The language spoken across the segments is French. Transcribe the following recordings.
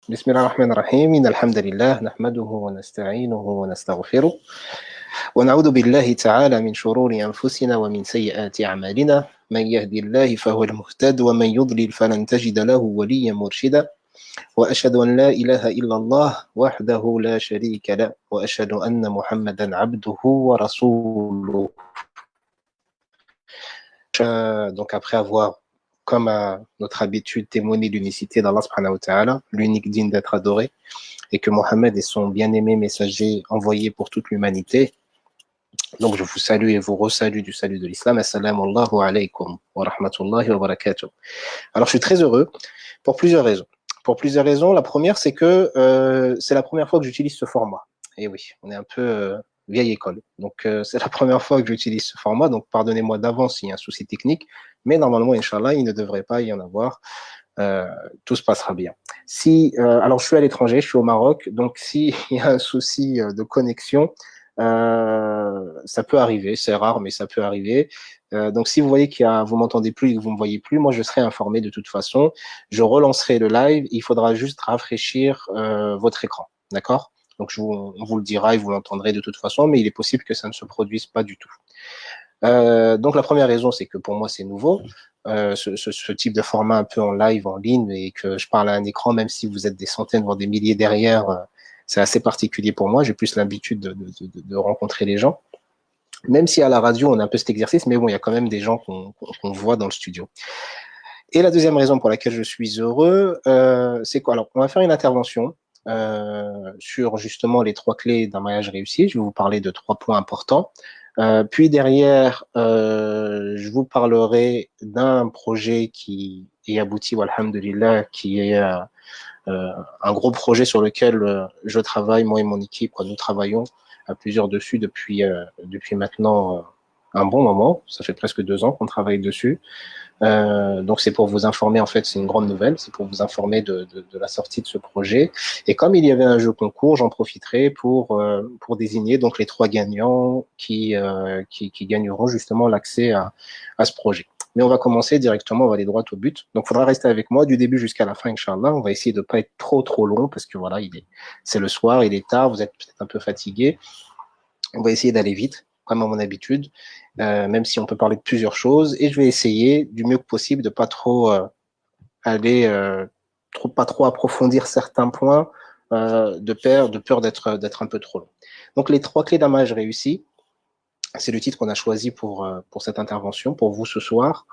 بسم الله الرحمن الرحيم إن الحمد لله نحمده ونستعينه ونستغفره ونعوذ بالله تعالى من شرور أنفسنا ومن سيئات أعمالنا من يهدي الله فهو المهتد ومن يضلل فلن تجد له وليا مرشدا وأشهد أن لا إله إلا الله وحده لا شريك له وأشهد أن محمدا عبده ورسوله. Donc après avoir, comme à notre habitude, témoigné l'unicité d'Allah subhanahu wa ta'ala, l'unique digne d'être adoré, et que Mohammed est son bien-aimé messager envoyé pour toute l'humanité. Donc je vous salue et vous resalue du salut de l'islam. Assalamu alaykum wa rahmatullahi wa barakatuh. Alors je suis très heureux pour plusieurs raisons. Pour plusieurs raisons. La première, c'est que c'est la première fois que j'utilise ce format. Et oui, on est un peu vieille école. Donc c'est la première fois que j'utilise ce format. Donc pardonnez-moi d'avance s'il y a un souci technique. Mais normalement, Inch'Allah, il ne devrait pas y en avoir. Tout se passera bien. Si, alors je suis à l'étranger, je suis au Maroc, donc s'il y a un souci de connexion, ça peut arriver, c'est rare, mais ça peut arriver. Donc si vous voyez vous m'entendez plus et que vous me voyez plus, moi je serai informé de toute façon. Je relancerai le live. Il faudra juste rafraîchir votre écran, d'accord? Donc on vous le dira et vous l'entendrez de toute façon, mais il est possible que ça ne se produise pas du tout. Donc la première raison, c'est que pour moi c'est nouveau, ce type de format un peu en live, en ligne, et que je parle à un écran, même si vous êtes des centaines, voire des milliers derrière, c'est assez particulier pour moi. J'ai plus l'habitude de rencontrer les gens. Même si à la radio on a un peu cet exercice, mais bon, il y a quand même des gens qu'on voit dans le studio. Et la deuxième raison pour laquelle je suis heureux, c'est quoi? Alors, on va faire une intervention sur justement les 3 clés d'un mariage réussi. Je vais vous parler de 3 points importants. Puis derrière, je vous parlerai d'un projet qui est abouti, walhamdulillah, qui est un gros projet sur lequel je travaille, moi et mon équipe, nous travaillons à plusieurs dessus depuis maintenant un bon moment. Ça fait presque 2 ans qu'on travaille dessus. Donc c'est pour vous informer, en fait, c'est une grande nouvelle, c'est pour vous informer de la sortie de ce projet. Et comme il y avait un jeu concours, j'en profiterai pour désigner donc les 3 gagnants qui gagneront justement l'accès à ce projet. Mais on va commencer directement, on va aller droit au but. Donc il faudra rester avec moi du début jusqu'à la fin, Inch'Allah. On va essayer de pas être trop long parce que voilà, c'est le soir, il est tard, vous êtes peut-être un peu fatigué. On va essayer d'aller vite, comme à mon habitude, même si on peut parler de plusieurs choses. Et je vais essayer du mieux que possible de pas trop pas trop approfondir certains points, de peur d'être un peu trop long. Donc les 3 clés d'un mariage réussi, c'est le titre qu'on a choisi pour cette intervention, pour vous ce soir,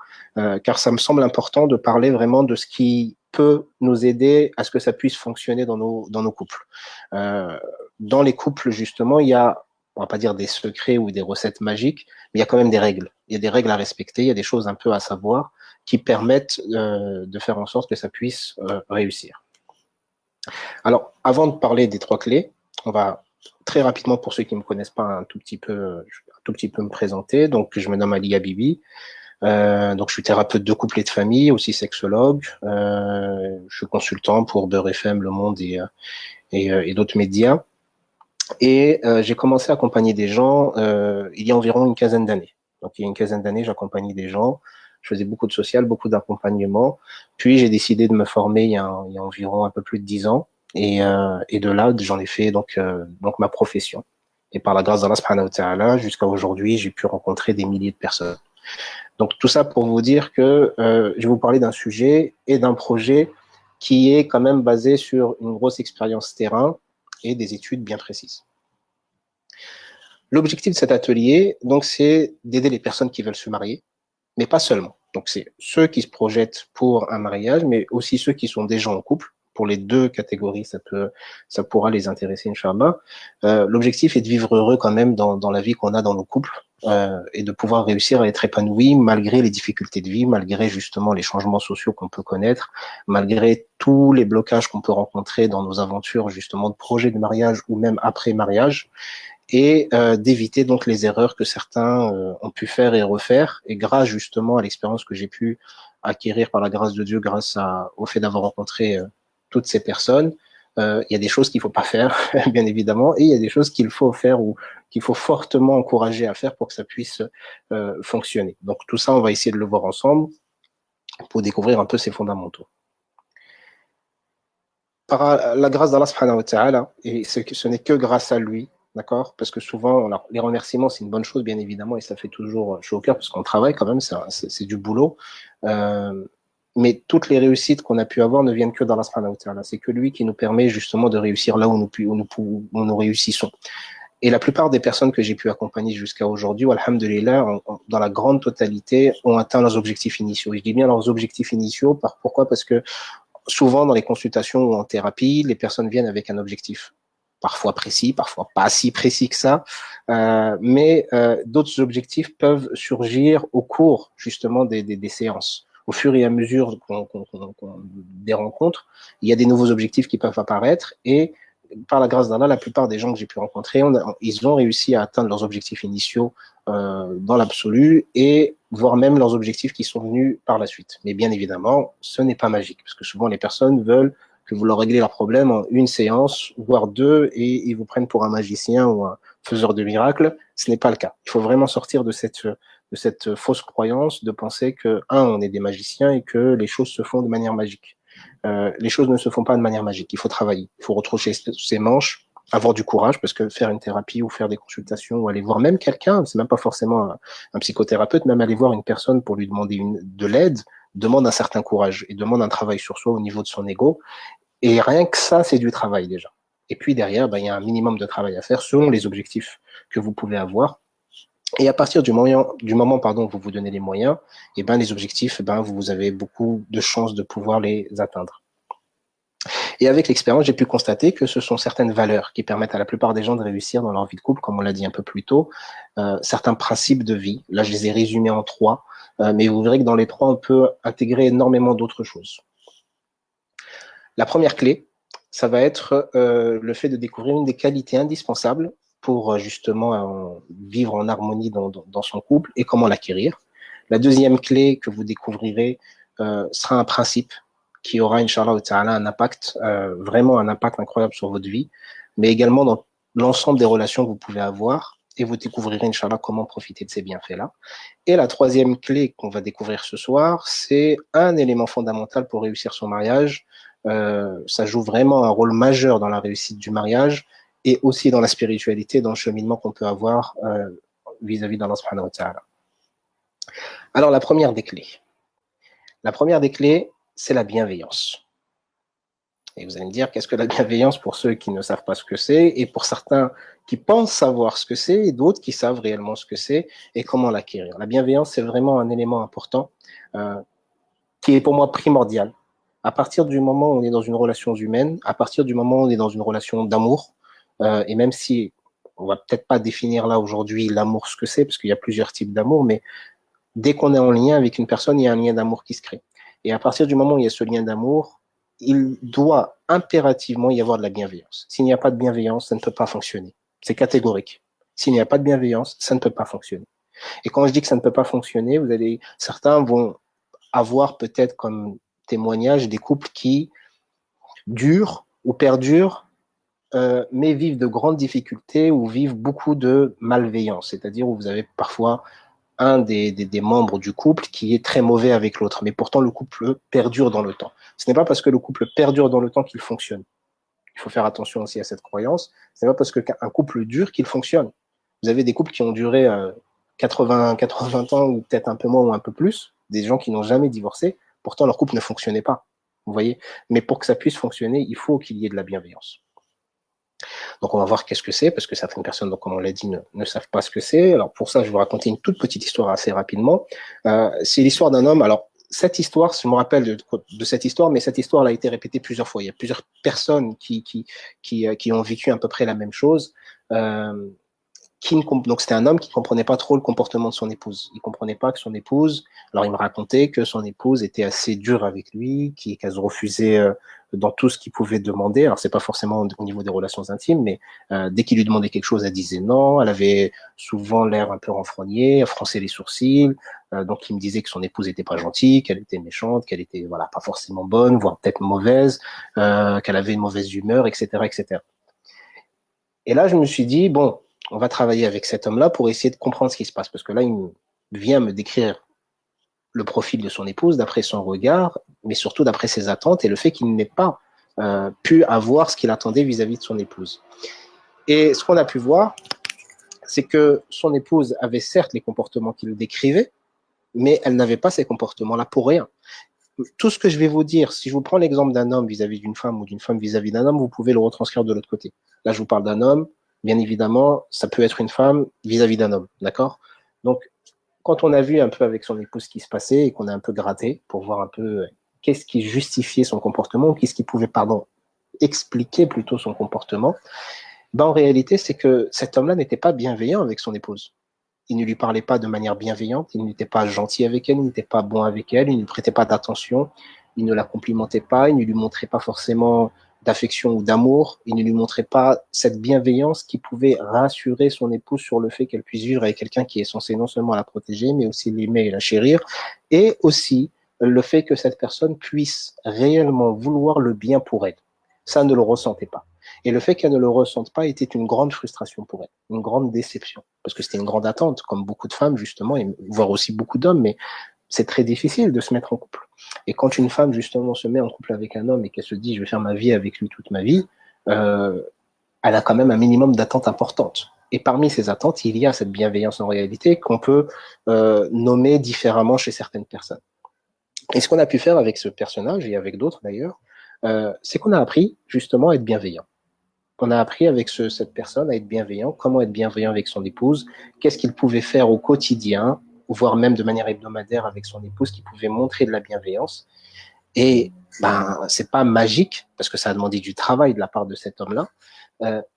car ça me semble important de parler vraiment de ce qui peut nous aider à ce que ça puisse fonctionner dans nos couples. Dans les couples, justement, il y a, on va pas dire des secrets ou des recettes magiques, mais il y a quand même des règles. Il y a des règles à respecter, il y a des choses un peu à savoir qui permettent de faire en sorte que ça puisse réussir. Alors, avant de parler des 3 clés, on va très rapidement, pour ceux qui ne me connaissent pas, un tout petit peu me présenter. Donc, je me nomme Ali Habibi. Donc, je suis thérapeute de couple et de famille, aussi sexologue. Je suis consultant pour Beurre FM, Le Monde et d'autres médias. Et j'ai commencé à accompagner des gens il y a environ une quinzaine d'années. Donc, il y a une quinzaine d'années, j'accompagnais des gens. Je faisais beaucoup de social, beaucoup d'accompagnement. Puis, j'ai décidé de me former il y a environ un peu plus de 10 ans. Et de là, j'en ai fait donc ma profession. Et par la grâce d'Allah subhanahu wa ta'ala, jusqu'à aujourd'hui, j'ai pu rencontrer des milliers de personnes. Donc, tout ça pour vous dire que je vais vous parler d'un sujet et d'un projet qui est quand même basé sur une grosse expérience terrain et des études bien précises. L'objectif de cet atelier, donc, c'est d'aider les personnes qui veulent se marier, mais pas seulement. Donc, c'est ceux qui se projettent pour un mariage, mais aussi ceux qui sont déjà en couple. Pour les 2 catégories, ça pourra les intéresser, Inch'Allah. L'objectif est de vivre heureux quand même dans la vie qu'on a dans nos couples et de pouvoir réussir à être épanoui malgré les difficultés de vie, malgré justement les changements sociaux qu'on peut connaître, malgré tous les blocages qu'on peut rencontrer dans nos aventures justement de projets de mariage ou même après mariage, et d'éviter donc les erreurs que certains ont pu faire et refaire. Et grâce justement à l'expérience que j'ai pu acquérir par la grâce de Dieu, grâce au fait d'avoir rencontré toutes ces personnes, il y a des choses qu'il faut pas faire, bien évidemment, et il y a des choses qu'il faut faire ou qu'il faut fortement encourager à faire pour que ça puisse fonctionner. Donc tout ça, on va essayer de le voir ensemble pour découvrir un peu ces fondamentaux. par la grâce d'Allah subhanahu wa ta'ala, et ce n'est que grâce à lui, d'accord? Parce que souvent, les remerciements, c'est une bonne chose, bien évidemment, et ça fait toujours chaud au cœur, parce qu'on travaille quand même, c'est du boulot. Euh, mais toutes les réussites qu'on a pu avoir ne viennent que d'Allah subhanahu wa ta'ala. C'est que lui qui nous permet justement de réussir là où nous réussissons. Et la plupart des personnes que j'ai pu accompagner jusqu'à aujourd'hui, alhamdulillah, dans la grande totalité, ont atteint leurs objectifs initiaux. Et je dis bien leurs objectifs initiaux, pourquoi? Parce que souvent dans les consultations ou en thérapie, les personnes viennent avec un objectif, parfois précis, parfois pas si précis que ça, mais d'autres objectifs peuvent surgir au cours justement des séances. Au fur et à mesure des rencontres, il y a des nouveaux objectifs qui peuvent apparaître et par la grâce d'Allah, la plupart des gens que j'ai pu rencontrer, ils ont réussi à atteindre leurs objectifs initiaux dans l'absolu et voire même leurs objectifs qui sont venus par la suite. Mais bien évidemment, ce n'est pas magique parce que souvent les personnes veulent que vous leur réglez leurs problèmes en une séance, voire deux, et ils vous prennent pour un magicien ou un faiseur de miracles. Ce n'est pas le cas. Il faut vraiment sortir de cette fausse croyance de penser que, on est des magiciens et que les choses se font de manière magique. Les choses ne se font pas de manière magique. Il faut travailler, il faut retrouver ses manches, avoir du courage, parce que faire une thérapie ou faire des consultations ou aller voir même quelqu'un, c'est même pas forcément un psychothérapeute, même aller voir une personne pour lui demander de l'aide, demande un certain courage et demande un travail sur soi au niveau de son ego. Et rien que ça, c'est du travail déjà. Et puis derrière, il y a un minimum de travail à faire selon les objectifs que vous pouvez avoir. Et à partir du moment où vous vous donnez les moyens, et les objectifs, vous avez beaucoup de chances de pouvoir les atteindre. Et avec l'expérience, j'ai pu constater que ce sont certaines valeurs qui permettent à la plupart des gens de réussir dans leur vie de couple, comme on l'a dit un peu plus tôt, certains principes de vie. Là, je les ai résumés en 3, mais vous verrez que dans les 3, on peut intégrer énormément d'autres choses. La première clé, ça va être le fait de découvrir une des qualités indispensables pour justement vivre en harmonie dans son couple et comment l'acquérir. La deuxième clé que vous découvrirez sera un principe qui aura, Inch'Allah ta'ala, un impact, vraiment un impact incroyable sur votre vie, mais également dans l'ensemble des relations que vous pouvez avoir, et vous découvrirez, Inch'Allah, comment profiter de ces bienfaits-là. Et la troisième clé qu'on va découvrir ce soir, c'est un élément fondamental pour réussir son mariage. Ça joue vraiment un rôle majeur dans la réussite du mariage, et aussi dans la spiritualité, dans le cheminement qu'on peut avoir vis-à-vis d'Allah subhanahu wa ta'ala. Alors, la première des clés, c'est la bienveillance. Et vous allez me dire, qu'est-ce que la bienveillance pour ceux qui ne savent pas ce que c'est, et pour certains qui pensent savoir ce que c'est, et d'autres qui savent réellement ce que c'est, et comment l'acquérir. La bienveillance, c'est vraiment un élément important qui est pour moi primordial. À partir du moment où on est dans une relation humaine, à partir du moment où on est dans une relation d'amour, et même si on va peut-être pas définir là aujourd'hui l'amour ce que c'est, parce qu'il y a plusieurs types d'amour, mais dès qu'on est en lien avec une personne, il y a un lien d'amour qui se crée. Et à partir du moment où il y a ce lien d'amour, il doit impérativement y avoir de la bienveillance. S'il n'y a pas de bienveillance, ça ne peut pas fonctionner. C'est catégorique. S'il n'y a pas de bienveillance, ça ne peut pas fonctionner. Et quand je dis que ça ne peut pas fonctionner, certains vont avoir peut-être comme témoignage des couples qui durent ou perdurent, mais vivent de grandes difficultés ou vivent beaucoup de malveillance. C'est-à-dire où vous avez parfois un des membres du couple qui est très mauvais avec l'autre, mais pourtant le couple perdure dans le temps. Ce n'est pas parce que le couple perdure dans le temps qu'il fonctionne. Il faut faire attention aussi à cette croyance. Ce n'est pas parce qu'un couple dure qu'il fonctionne. Vous avez des couples qui ont duré 80 ans ou peut-être un peu moins ou un peu plus, des gens qui n'ont jamais divorcé, pourtant leur couple ne fonctionnait pas. Vous voyez ? Mais pour que ça puisse fonctionner, il faut qu'il y ait de la bienveillance. Donc on va voir qu'est-ce que c'est, parce que certaines personnes, donc, comme on l'a dit, ne savent pas ce que c'est. Alors pour ça, je vais vous raconter une toute petite histoire assez rapidement. C'est l'histoire d'un homme. Alors cette histoire, je me rappelle de cette histoire, mais cette histoire elle a été répétée plusieurs fois. Il y a plusieurs personnes qui ont vécu à peu près la même chose. Donc c'était un homme qui comprenait pas trop le comportement de son épouse. Il comprenait pas que son épouse, alors il me racontait que son épouse était assez dure avec lui, qu'elle se refusait dans tout ce qu'il pouvait demander. Alors c'est pas forcément au niveau des relations intimes, mais dès qu'il lui demandait quelque chose, elle disait non. Elle avait souvent l'air un peu renfrognée, elle fronçait les sourcils. Donc il me disait que son épouse était pas gentille, qu'elle était méchante, qu'elle était pas forcément bonne, voire peut-être mauvaise, qu'elle avait une mauvaise humeur, etc., etc. Et là je me suis dit bon, on va travailler avec cet homme-là pour essayer de comprendre ce qui se passe. Parce que là, il vient me décrire le profil de son épouse d'après son regard, mais surtout d'après ses attentes et le fait qu'il n'ait pas pu avoir ce qu'il attendait vis-à-vis de son épouse. Et ce qu'on a pu voir, c'est que son épouse avait certes les comportements qu'il décrivait, mais elle n'avait pas ces comportements-là pour rien. Tout ce que je vais vous dire, si je vous prends l'exemple d'un homme vis-à-vis d'une femme ou d'une femme vis-à-vis d'un homme, vous pouvez le retranscrire de l'autre côté. Là, je vous parle d'un homme, bien évidemment, ça peut être une femme vis-à-vis d'un homme, d'accord? Donc, quand on a vu un peu avec son épouse ce qui se passait et qu'on a un peu gratté pour voir un peu qu'est-ce qui justifiait son comportement, qu'est-ce qui pouvait, expliquer plutôt son comportement, ben, en réalité, c'est que cet homme-là n'était pas bienveillant avec son épouse. Il ne lui parlait pas de manière bienveillante, il n'était pas gentil avec elle, il n'était pas bon avec elle, il ne prêtait pas d'attention, il ne la complimentait pas, il ne lui montrait pas forcément d'affection ou d'amour, il ne lui montrait pas cette bienveillance qui pouvait rassurer son épouse sur le fait qu'elle puisse vivre avec quelqu'un qui est censé non seulement la protéger, mais aussi l'aimer et la chérir, et aussi le fait que cette personne puisse réellement vouloir le bien pour elle. Ça ne le ressentait pas. Et le fait qu'elle ne le ressente pas était une grande frustration pour elle, une grande déception, parce que c'était une grande attente, comme beaucoup de femmes justement, et voire aussi beaucoup d'hommes, mais c'est très difficile de se mettre en couple. Et quand une femme justement se met en couple avec un homme et qu'elle se dit je vais faire ma vie avec lui toute ma vie, elle a quand même un minimum d'attentes importantes. Et parmi ces attentes, il y a cette bienveillance en réalité qu'on peut nommer différemment chez certaines personnes. Et ce qu'on a pu faire avec ce personnage, et avec d'autres d'ailleurs, c'est qu'on a appris justement à être bienveillant. On a appris avec cette personne à être bienveillant, comment être bienveillant avec son épouse, qu'est-ce qu'il pouvait faire au quotidien, voire même de manière hebdomadaire avec son épouse, qui pouvait montrer de la bienveillance. Et ben, c'est pas magique, parce que ça a demandé du travail de la part de cet homme-là,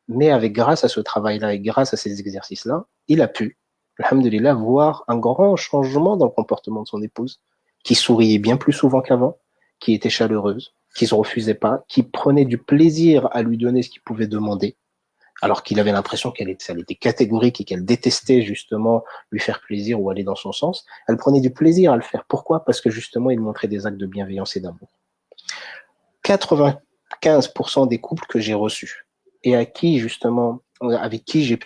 mais grâce à ce travail-là et grâce à ces exercices-là, il a pu, alhamdoulilah, voir un grand changement dans le comportement de son épouse, qui souriait bien plus souvent qu'avant, qui était chaleureuse, qui se refusait pas, qui prenait du plaisir à lui donner ce qu'il pouvait demander, alors qu'il avait l'impression qu'elle était catégorique et qu'elle détestait justement lui faire plaisir ou aller dans son sens. Elle prenait du plaisir à le faire. Pourquoi? Parce que justement, il montrait des actes de bienveillance et d'amour. 95% des couples que j'ai reçus et à qui justement, avec qui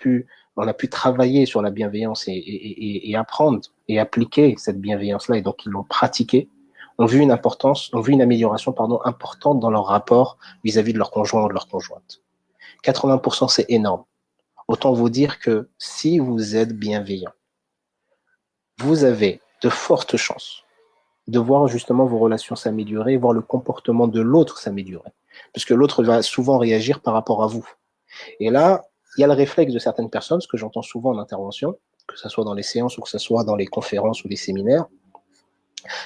on a pu travailler sur la bienveillance et apprendre et appliquer cette bienveillance-là, et donc ils l'ont pratiquée, ont vu une amélioration, importante dans leur rapport vis-à-vis de leur conjoint ou de leur conjointe. 80%, c'est énorme. Autant vous dire que si vous êtes bienveillant, vous avez de fortes chances de voir justement vos relations s'améliorer, voir le comportement de l'autre s'améliorer. Parce que l'autre va souvent réagir par rapport à vous. Et là, il y a le réflexe de certaines personnes, ce que j'entends souvent en intervention, que ce soit dans les séances ou que ce soit dans les conférences ou les séminaires,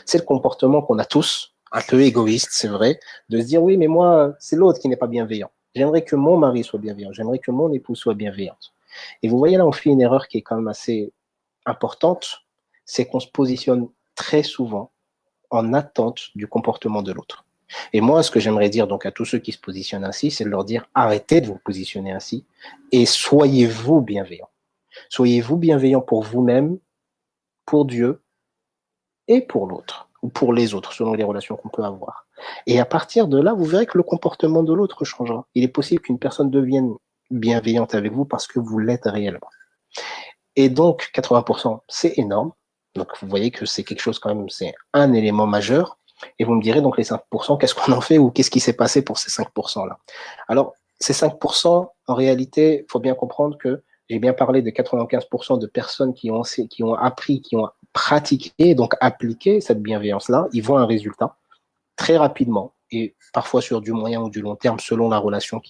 c'est le comportement qu'on a tous, un peu égoïste, c'est vrai, de se dire oui, mais moi, c'est l'autre qui n'est pas bienveillant. J'aimerais que mon mari soit bienveillant, j'aimerais que mon épouse soit bienveillante. Et vous voyez là, on fait une erreur qui est quand même assez importante, c'est qu'on se positionne très souvent en attente du comportement de l'autre. Et moi, ce que j'aimerais dire donc à tous ceux qui se positionnent ainsi, c'est de leur dire arrêtez de vous positionner ainsi et soyez-vous bienveillants. Soyez-vous bienveillants pour vous-même, pour Dieu et pour l'autre, ou pour les autres, selon les relations qu'on peut avoir. Et à partir de là, vous verrez que le comportement de l'autre changera. Il est possible qu'une personne devienne bienveillante avec vous parce que vous l'êtes réellement. Et donc, 80%, c'est énorme. Donc, vous voyez que c'est quelque chose quand même, c'est un élément majeur. Et vous me direz, donc, les 5%, qu'est-ce qu'on en fait ou qu'est-ce qui s'est passé pour ces 5%-là? Alors, ces 5%, en réalité, il faut bien comprendre que j'ai bien parlé de 95% de personnes qui ont appris, qui ont pratiqué, donc appliqué cette bienveillance-là. Ils voient un résultat très rapidement et parfois sur du moyen ou du long terme selon la relation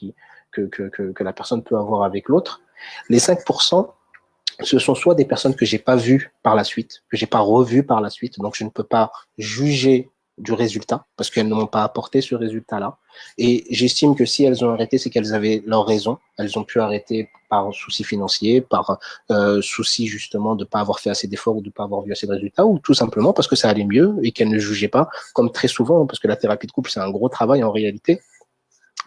que la personne peut avoir avec l'autre. Les 5%, ce sont soit des personnes que j'ai pas vues par la suite, que j'ai pas revues par la suite, donc je ne peux pas juger du résultat parce qu'elles ne m'ont pas apporté ce résultat-là. Et j'estime que si elles ont arrêté, c'est qu'elles avaient leur raison. Elles ont pu arrêter par souci financier, par souci justement de pas avoir fait assez d'efforts ou de pas avoir vu assez de résultats, ou tout simplement parce que ça allait mieux et qu'elles ne jugeaient pas, comme très souvent, parce que la thérapie de couple c'est un gros travail en réalité.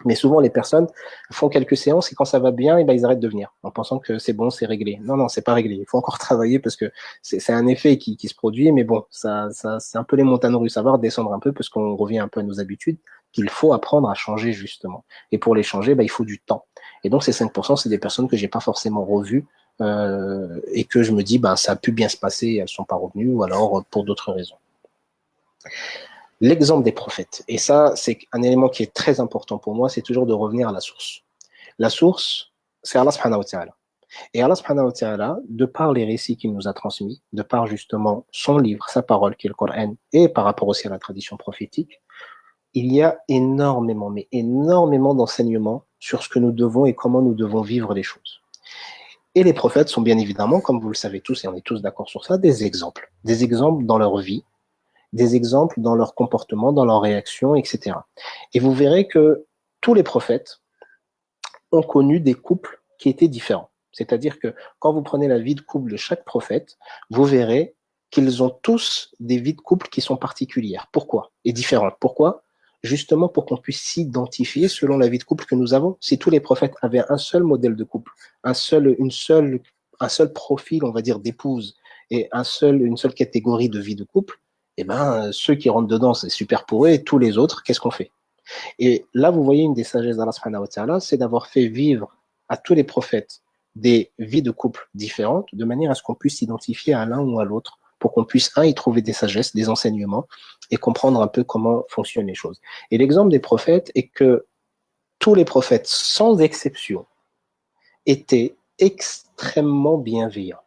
Mais souvent, les personnes font quelques séances et quand ça va bien, et ben, ils arrêtent de venir en pensant que c'est bon, c'est réglé. Non, non, c'est pas réglé. Il faut encore travailler parce que c'est un effet qui se produit. Mais bon, ça, c'est un peu les montagnes russes. Ça va redescendre un peu parce qu'on revient un peu à nos habitudes qu'il faut apprendre à changer justement. Et pour les changer, ben, il faut du temps. Et donc, ces 5%, c'est des personnes que j'ai pas forcément revues et que je me dis, ben, ça a pu bien se passer, elles sont pas revenues ou alors pour d'autres raisons. L'exemple des prophètes. Et ça, c'est un élément qui est très important pour moi, c'est toujours de revenir à la source. La source, c'est Allah subhanahu wa ta'ala. Et Allah subhanahu wa ta'ala, de par les récits qu'il nous a transmis, de par justement son livre, sa parole, qui est le Coran, et par rapport aussi à la tradition prophétique, il y a énormément, mais énormément d'enseignements sur ce que nous devons et comment nous devons vivre les choses. Et les prophètes sont bien évidemment, comme vous le savez tous, et on est tous d'accord sur ça, des exemples. Des exemples dans leur vie, des exemples dans leur comportement, dans leurs réactions, etc. Et vous verrez que tous les prophètes ont connu des couples qui étaient différents. C'est-à-dire que quand vous prenez la vie de couple de chaque prophète, vous verrez qu'ils ont tous des vies de couple qui sont particulières. Pourquoi? Et différentes. Pourquoi? Justement pour qu'on puisse s'identifier selon la vie de couple que nous avons. Si tous les prophètes avaient un seul modèle de couple, un seul profil, on va dire, d'épouse et une seule catégorie de vie de couple, eh ben, ceux qui rentrent dedans, c'est super pour eux, et tous les autres, qu'est-ce qu'on fait? Et là, vous voyez une des sagesses d'Allah subhanahu wa ta'ala, c'est d'avoir fait vivre à tous les prophètes des vies de couple différentes, de manière à ce qu'on puisse s'identifier à l'un ou à l'autre, pour qu'on puisse, y trouver des sagesses, des enseignements, et comprendre un peu comment fonctionnent les choses. Et l'exemple des prophètes est que tous les prophètes, sans exception, étaient extrêmement bienveillants.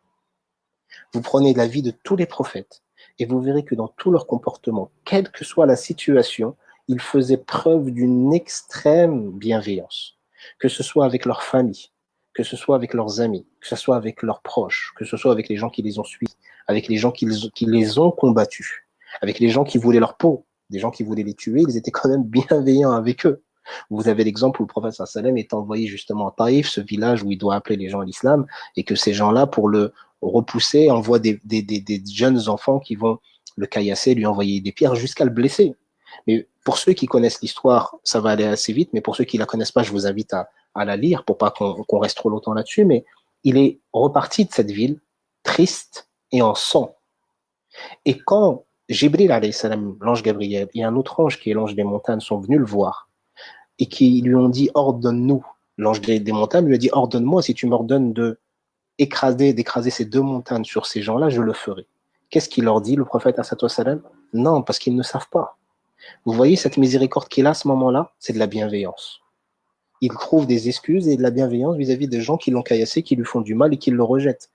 Vous prenez la vie de tous les prophètes, et vous verrez que dans tout leur comportement, quelle que soit la situation, ils faisaient preuve d'une extrême bienveillance, que ce soit avec leur famille, que ce soit avec leurs amis, que ce soit avec leurs proches, que ce soit avec les gens qui les ont suivis, avec les gens qui les ont combattus, avec les gens qui voulaient leur peau, des gens qui voulaient les tuer, ils étaient quand même bienveillants avec eux. Vous avez l'exemple où le prophète sallam est envoyé justement à Taïf, ce village où il doit appeler les gens à l'islam, et que ces gens-là, pour le repousser, envoient des jeunes enfants qui vont le caillasser, lui envoyer des pierres jusqu'à le blesser. Mais pour ceux qui connaissent l'histoire, ça va aller assez vite, mais pour ceux qui la connaissent pas, je vous invite à la lire pour pas qu'on reste trop longtemps là-dessus, mais il est reparti de cette ville triste et en sang. Et quand Jibril alayhi salam, l'ange Gabriel, et un autre ange qui est l'ange des montagnes sont venus le voir et qui lui ont dit ordonne-nous, l'ange des montagnes lui a dit ordonne-moi, si tu m'ordonnes d'écraser ces deux montagnes sur ces gens-là, je le ferai. Qu'est-ce qu'il leur dit, le prophète sallam? Non, parce qu'ils ne savent pas. Vous voyez cette miséricorde qu'il a à ce moment-là, c'est de la bienveillance. Il trouve des excuses et de la bienveillance vis-à-vis des gens qui l'ont caillassé, qui lui font du mal et qui le rejettent.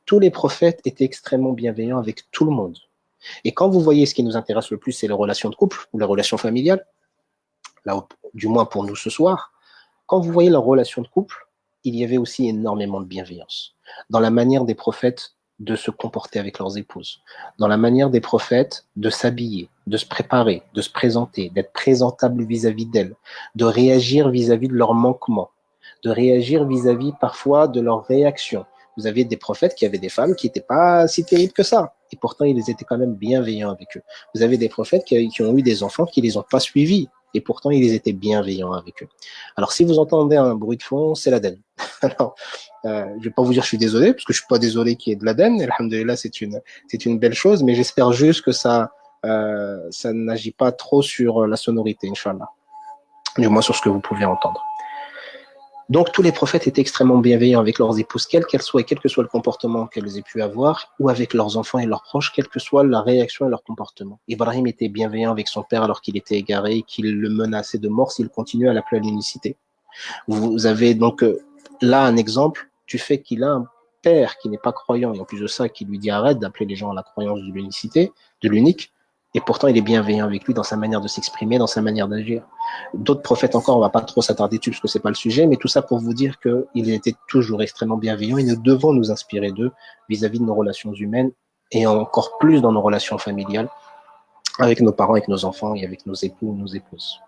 Tous les prophètes étaient extrêmement bienveillants avec tout le monde. Et quand vous voyez ce qui nous intéresse le plus, c'est les relations de couple ou les relations familiales, là, du moins pour nous ce soir, quand vous voyez leurs relations de couple, il y avait aussi énormément de bienveillance dans la manière des prophètes de se comporter avec leurs épouses, dans la manière des prophètes de s'habiller, de se préparer, de se présenter, d'être présentable vis-à-vis d'elles, de réagir vis-à-vis de leurs manquements, de réagir vis-à-vis parfois de leurs réactions. Vous aviez des prophètes qui avaient des femmes qui n'étaient pas si terribles que ça, et pourtant ils étaient quand même bienveillants avec eux. Vous avez des prophètes qui ont eu des enfants qui les ont pas suivis, et pourtant ils étaient bienveillants avec eux. Alors si vous entendez un bruit de fond, c'est l'Aden. Alors, je vais pas vous dire je suis désolé, parce que je suis pas désolé qu'il y ait de l'Aden. Alhamdulillah, c'est une belle chose, mais j'espère juste que ça n'agit pas trop sur la sonorité, Inch'Allah. Du moins sur ce que vous pouvez entendre. Donc tous les prophètes étaient extrêmement bienveillants avec leurs épouses, quelles qu'elles soient, et quel que soit le comportement qu'elles aient pu avoir, ou avec leurs enfants et leurs proches, quelle que soit la réaction et leur comportement. Ibrahim était bienveillant avec son père alors qu'il était égaré, qu'il le menaçait de mort s'il continuait à l'appeler à l'unicité. Vous avez donc là un exemple du fait qu'il a un père qui n'est pas croyant, et en plus de ça, qui lui dit arrête d'appeler les gens à la croyance de l'unicité, de l'unique, et pourtant il est bienveillant avec lui dans sa manière de s'exprimer, dans sa manière d'agir. D'autres prophètes encore, on va pas trop s'attarder dessus parce que c'est pas le sujet, mais tout ça pour vous dire qu'ils étaient toujours extrêmement bienveillants et nous devons nous inspirer d'eux vis-à-vis de nos relations humaines et encore plus dans nos relations familiales avec nos parents, avec nos enfants et avec nos époux ou nos épouses.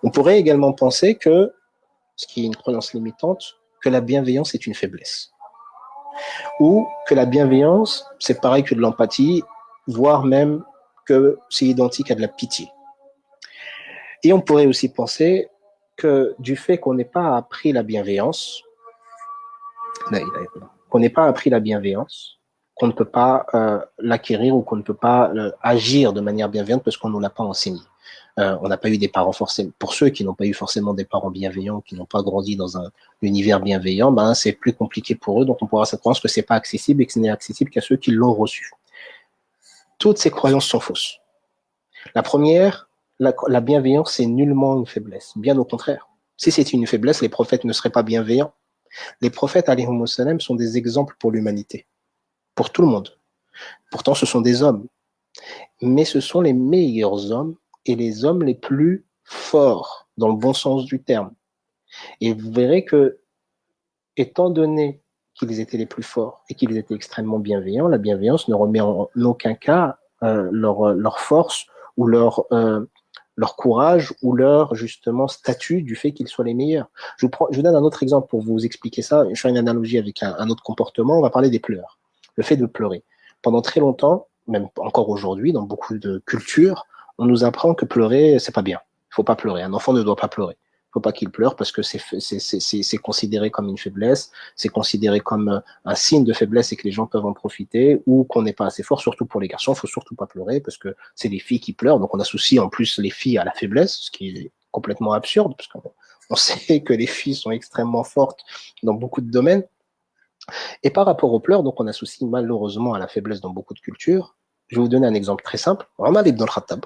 On pourrait également penser que, ce qui est une croyance limitante, que la bienveillance est une faiblesse. Ou que la bienveillance, c'est pareil que de l'empathie, voire même que c'est identique à de la pitié. Et on pourrait aussi penser que du fait qu'on n'ait pas appris la bienveillance, qu'on ne peut pas l'acquérir ou qu'on ne peut pas agir de manière bienveillante parce qu'on ne nous l'a pas enseigné. On n'a pas eu des parents forcément, pour ceux qui n'ont pas eu forcément des parents bienveillants, qui n'ont pas grandi dans un univers bienveillant, ben c'est plus compliqué pour eux, donc on pourra se croire que c'est pas accessible et que ce n'est accessible qu'à ceux qui l'ont reçu. Toutes ces croyances sont fausses. La première, la bienveillance, c'est nullement une faiblesse. Bien au contraire. Si c'était une faiblesse, les prophètes ne seraient pas bienveillants. Les prophètes, alayhimu salam, sont des exemples pour l'humanité, pour tout le monde. Pourtant, ce sont des hommes. Mais ce sont les meilleurs hommes et les hommes les plus forts, dans le bon sens du terme. Et vous verrez que, étant donné qu'ils étaient les plus forts et qu'ils étaient extrêmement bienveillants, la bienveillance ne remet en aucun cas leur force ou leur courage ou leur justement statut du fait qu'ils soient les meilleurs. Je vous donne un autre exemple pour vous expliquer ça. Je fais une analogie avec un autre comportement. On va parler des pleurs. Le fait de pleurer. Pendant très longtemps, même encore aujourd'hui, dans beaucoup de cultures, on nous apprend que pleurer, c'est pas bien. Il faut pas pleurer. Un enfant ne doit pas pleurer. Il faut pas qu'il pleure parce que c'est considéré comme une faiblesse, c'est considéré comme un signe de faiblesse et que les gens peuvent en profiter ou qu'on n'est pas assez fort, surtout pour les garçons. Il faut surtout pas pleurer parce que c'est les filles qui pleurent. Donc on associe en plus les filles à la faiblesse, ce qui est complètement absurde parce qu'on sait que les filles sont extrêmement fortes dans beaucoup de domaines. Et par rapport aux pleurs, donc on associe malheureusement à la faiblesse dans beaucoup de cultures. Je vais vous donner un exemple très simple. Omar ibn al-Khattab.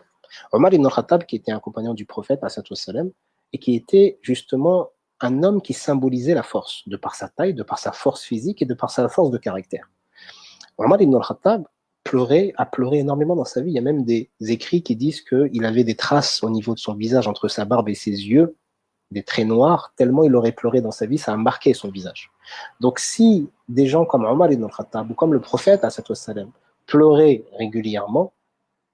Omar ibn al-Khattab, qui était un compagnon du prophète, salam, et qui était justement un homme qui symbolisait la force, de par sa taille, de par sa force physique et de par sa force de caractère. Omar ibn al-Khattab a pleuré énormément dans sa vie. Il y a même des écrits qui disent qu'il avait des traces au niveau de son visage, entre sa barbe et ses yeux, des traits noirs, tellement il aurait pleuré dans sa vie, ça a marqué son visage. Donc si des gens comme Omar ibn al-Khattab ou comme le prophète, salam, pleuraient régulièrement,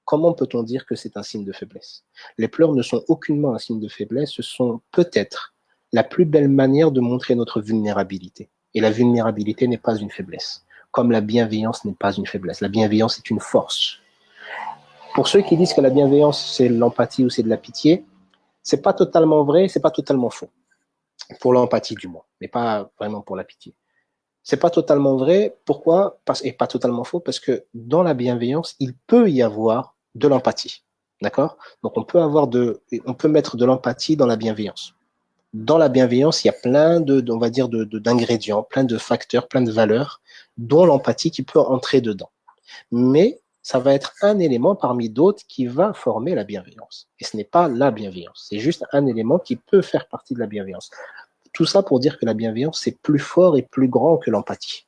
comment peut-on dire que c'est un signe de faiblesse? Les pleurs ne sont aucunement un signe de faiblesse, ce sont peut-être la plus belle manière de montrer notre vulnérabilité. Et la vulnérabilité n'est pas une faiblesse, comme la bienveillance n'est pas une faiblesse. La bienveillance est une force. Pour ceux qui disent que la bienveillance, c'est l'empathie ou c'est de la pitié, c'est pas totalement vrai, c'est pas totalement faux. Pour l'empathie du moins, mais pas vraiment pour la pitié. C'est pas totalement vrai. Pourquoi? Et pas totalement faux, parce que dans la bienveillance, il peut y avoir de l'empathie. D'accord? Donc on peut mettre de l'empathie dans la bienveillance. Dans la bienveillance, il y a plein on va dire, d'ingrédients, plein de facteurs, plein de valeurs, dont l'empathie qui peut entrer dedans. Mais ça va être un élément parmi d'autres qui va former la bienveillance. Et ce n'est pas la bienveillance. C'est juste un élément qui peut faire partie de la bienveillance. Tout ça pour dire que la bienveillance, c'est plus fort et plus grand que l'empathie.